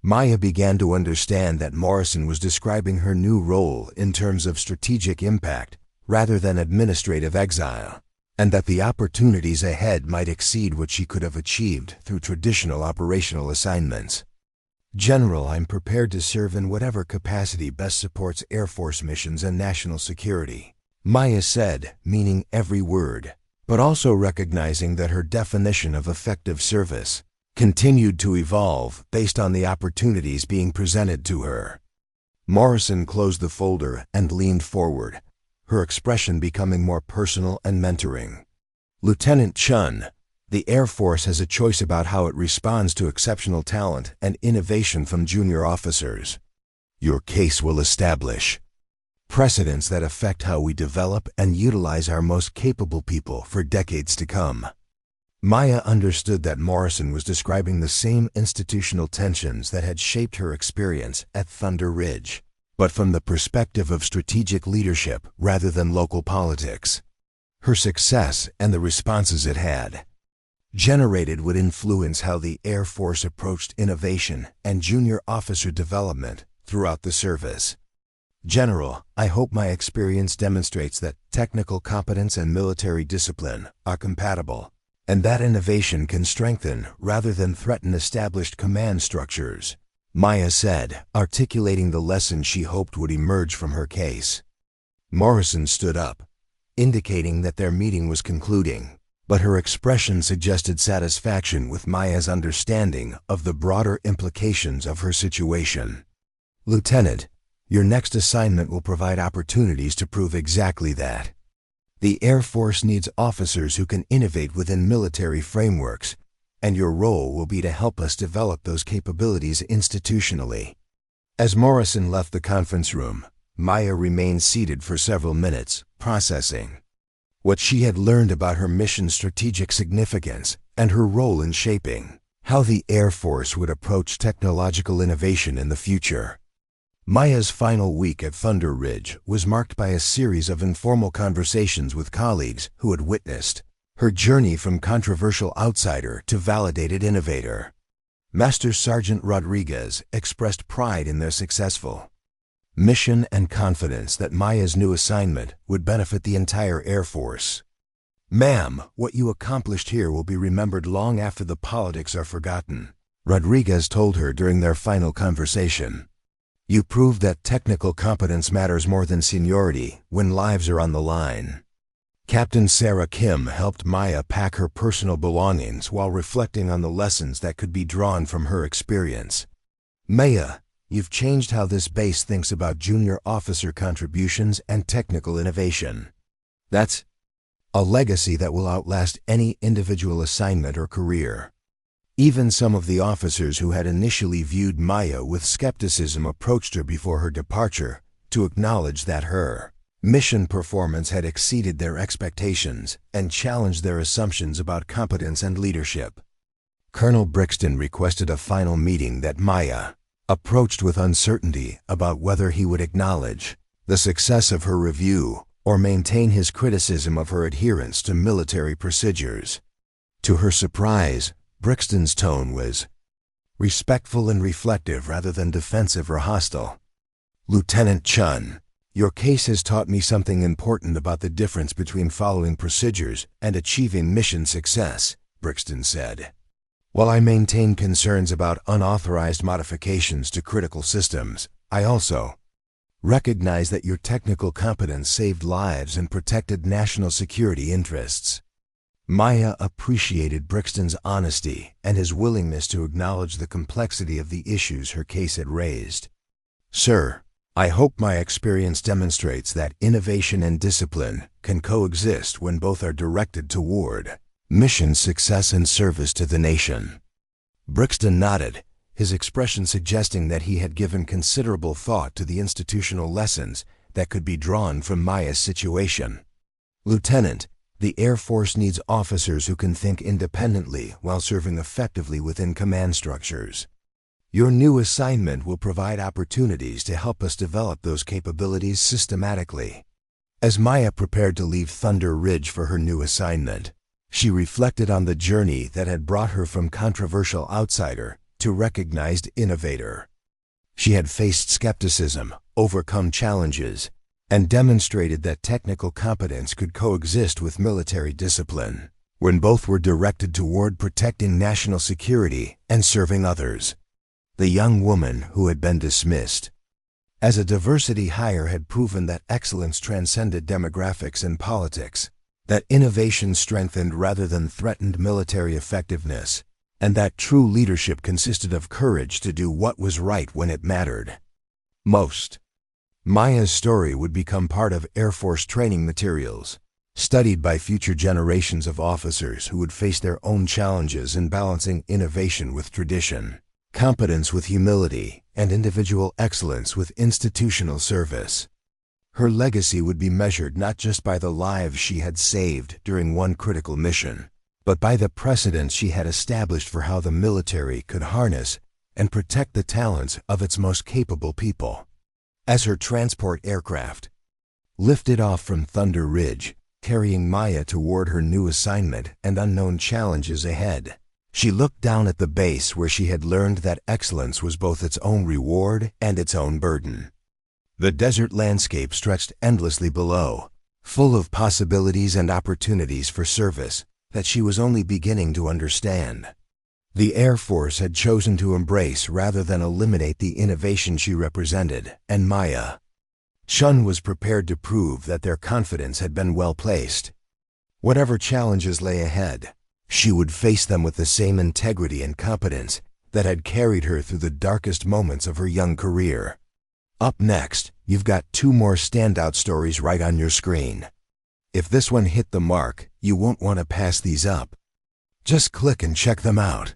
Maya began to understand that Morrison was describing her new role in terms of strategic impact rather than administrative exile, and that the opportunities ahead might exceed what she could have achieved through traditional operational assignments. "General, I'm prepared to serve in whatever capacity best supports Air Force missions and national security," Maya said, meaning every word, but also recognizing that her definition of effective service continued to evolve based on the opportunities being presented to her. Morrison closed the folder and leaned forward, her expression becoming more personal and mentoring. "Lieutenant Chen, the Air Force has a choice about how it responds to exceptional talent and innovation from junior officers. Your case will establish precedents that affect how we develop and utilize our most capable people for decades to come." Maya understood that Morrison was describing the same institutional tensions that had shaped her experience at Thunder Ridge, but from the perspective of strategic leadership rather than local politics. Her success and the responses it had generated would influence how the Air Force approached innovation and junior officer development throughout the service. "General, I hope my experience demonstrates that technical competence and military discipline are compatible, and that innovation can strengthen rather than threaten established command structures." Maya said, articulating the lesson she hoped would emerge from her case. Morrison stood up, indicating that their meeting was concluding, but her expression suggested satisfaction with Maya's understanding of the broader implications of her situation. "Lieutenant, your next assignment will provide opportunities to prove exactly that. The Air Force needs officers who can innovate within military frameworks, and your role will be to help us develop those capabilities institutionally." As Morrison left the conference room, Maya remained seated for several minutes, processing what she had learned about her mission's strategic significance and her role in shaping how the Air Force would approach technological innovation in the future. Maya's final week at Thunder Ridge was marked by a series of informal conversations with colleagues who had witnessed her journey from controversial outsider to validated innovator. Master Sergeant Rodriguez expressed pride in their successful mission and confidence that Maya's new assignment would benefit the entire Air Force. "Ma'am, what you accomplished here will be remembered long after the politics are forgotten," Rodriguez told her during their final conversation. "You proved that technical competence matters more than seniority when lives are on the line." Captain Sarah Kim helped Maya pack her personal belongings while reflecting on the lessons that could be drawn from her experience. "Maya, you've changed how this base thinks about junior officer contributions and technical innovation. That's a legacy that will outlast any individual assignment or career." Even some of the officers who had initially viewed Maya with skepticism approached her before her departure to acknowledge that her mission performance had exceeded their expectations and challenged their assumptions about competence and leadership. Colonel Brixton requested a final meeting that Maya approached with uncertainty about whether he would acknowledge the success of her review or maintain his criticism of her adherence to military procedures. To her surprise, Brixton's tone was respectful and reflective rather than defensive or hostile. "Lieutenant Chen, your case has taught me something important about the difference between following procedures and achieving mission success," Brixton said. "While I maintain concerns about unauthorized modifications to critical systems, I also recognize that your technical competence saved lives and protected national security interests." Maya appreciated Brixton's honesty and his willingness to acknowledge the complexity of the issues her case had raised. "Sir, I hope my experience demonstrates that innovation and discipline can coexist when both are directed toward mission success and service to the nation." Brixton nodded, his expression suggesting that he had given considerable thought to the institutional lessons that could be drawn from Maya's situation. "Lieutenant, the Air Force needs officers who can think independently while serving effectively within command structures. Your new assignment will provide opportunities to help us develop those capabilities systematically." As Maya prepared to leave Thunder Ridge for her new assignment, she reflected on the journey that had brought her from controversial outsider to recognized innovator. She had faced skepticism, overcome challenges, and demonstrated that technical competence could coexist with military discipline when both were directed toward protecting national security and serving others. The young woman who had been dismissed as a diversity hire had proven that excellence transcended demographics and politics, that innovation strengthened rather than threatened military effectiveness, and that true leadership consisted of courage to do what was right when it mattered most. Maya's story would become part of Air Force training materials, studied by future generations of officers who would face their own challenges in balancing innovation with tradition, competence with humility, and individual excellence with institutional service. Her legacy would be measured not just by the lives she had saved during one critical mission, but by the precedents she had established for how the military could harness and protect the talents of its most capable people. As her transport aircraft lifted off from Thunder Ridge, carrying Maya toward her new assignment and unknown challenges ahead, she looked down at the base where she had learned that excellence was both its own reward and its own burden. The desert landscape stretched endlessly below, full of possibilities and opportunities for service that she was only beginning to understand. The Air Force had chosen to embrace rather than eliminate the innovation she represented, and Maya Chen was prepared to prove that their confidence had been well placed. Whatever challenges lay ahead, she would face them with the same integrity and competence that had carried her through the darkest moments of her young career. Up next, you've got two more standout stories right on your screen. If this one hit the mark, you won't want to pass these up. Just click and check them out.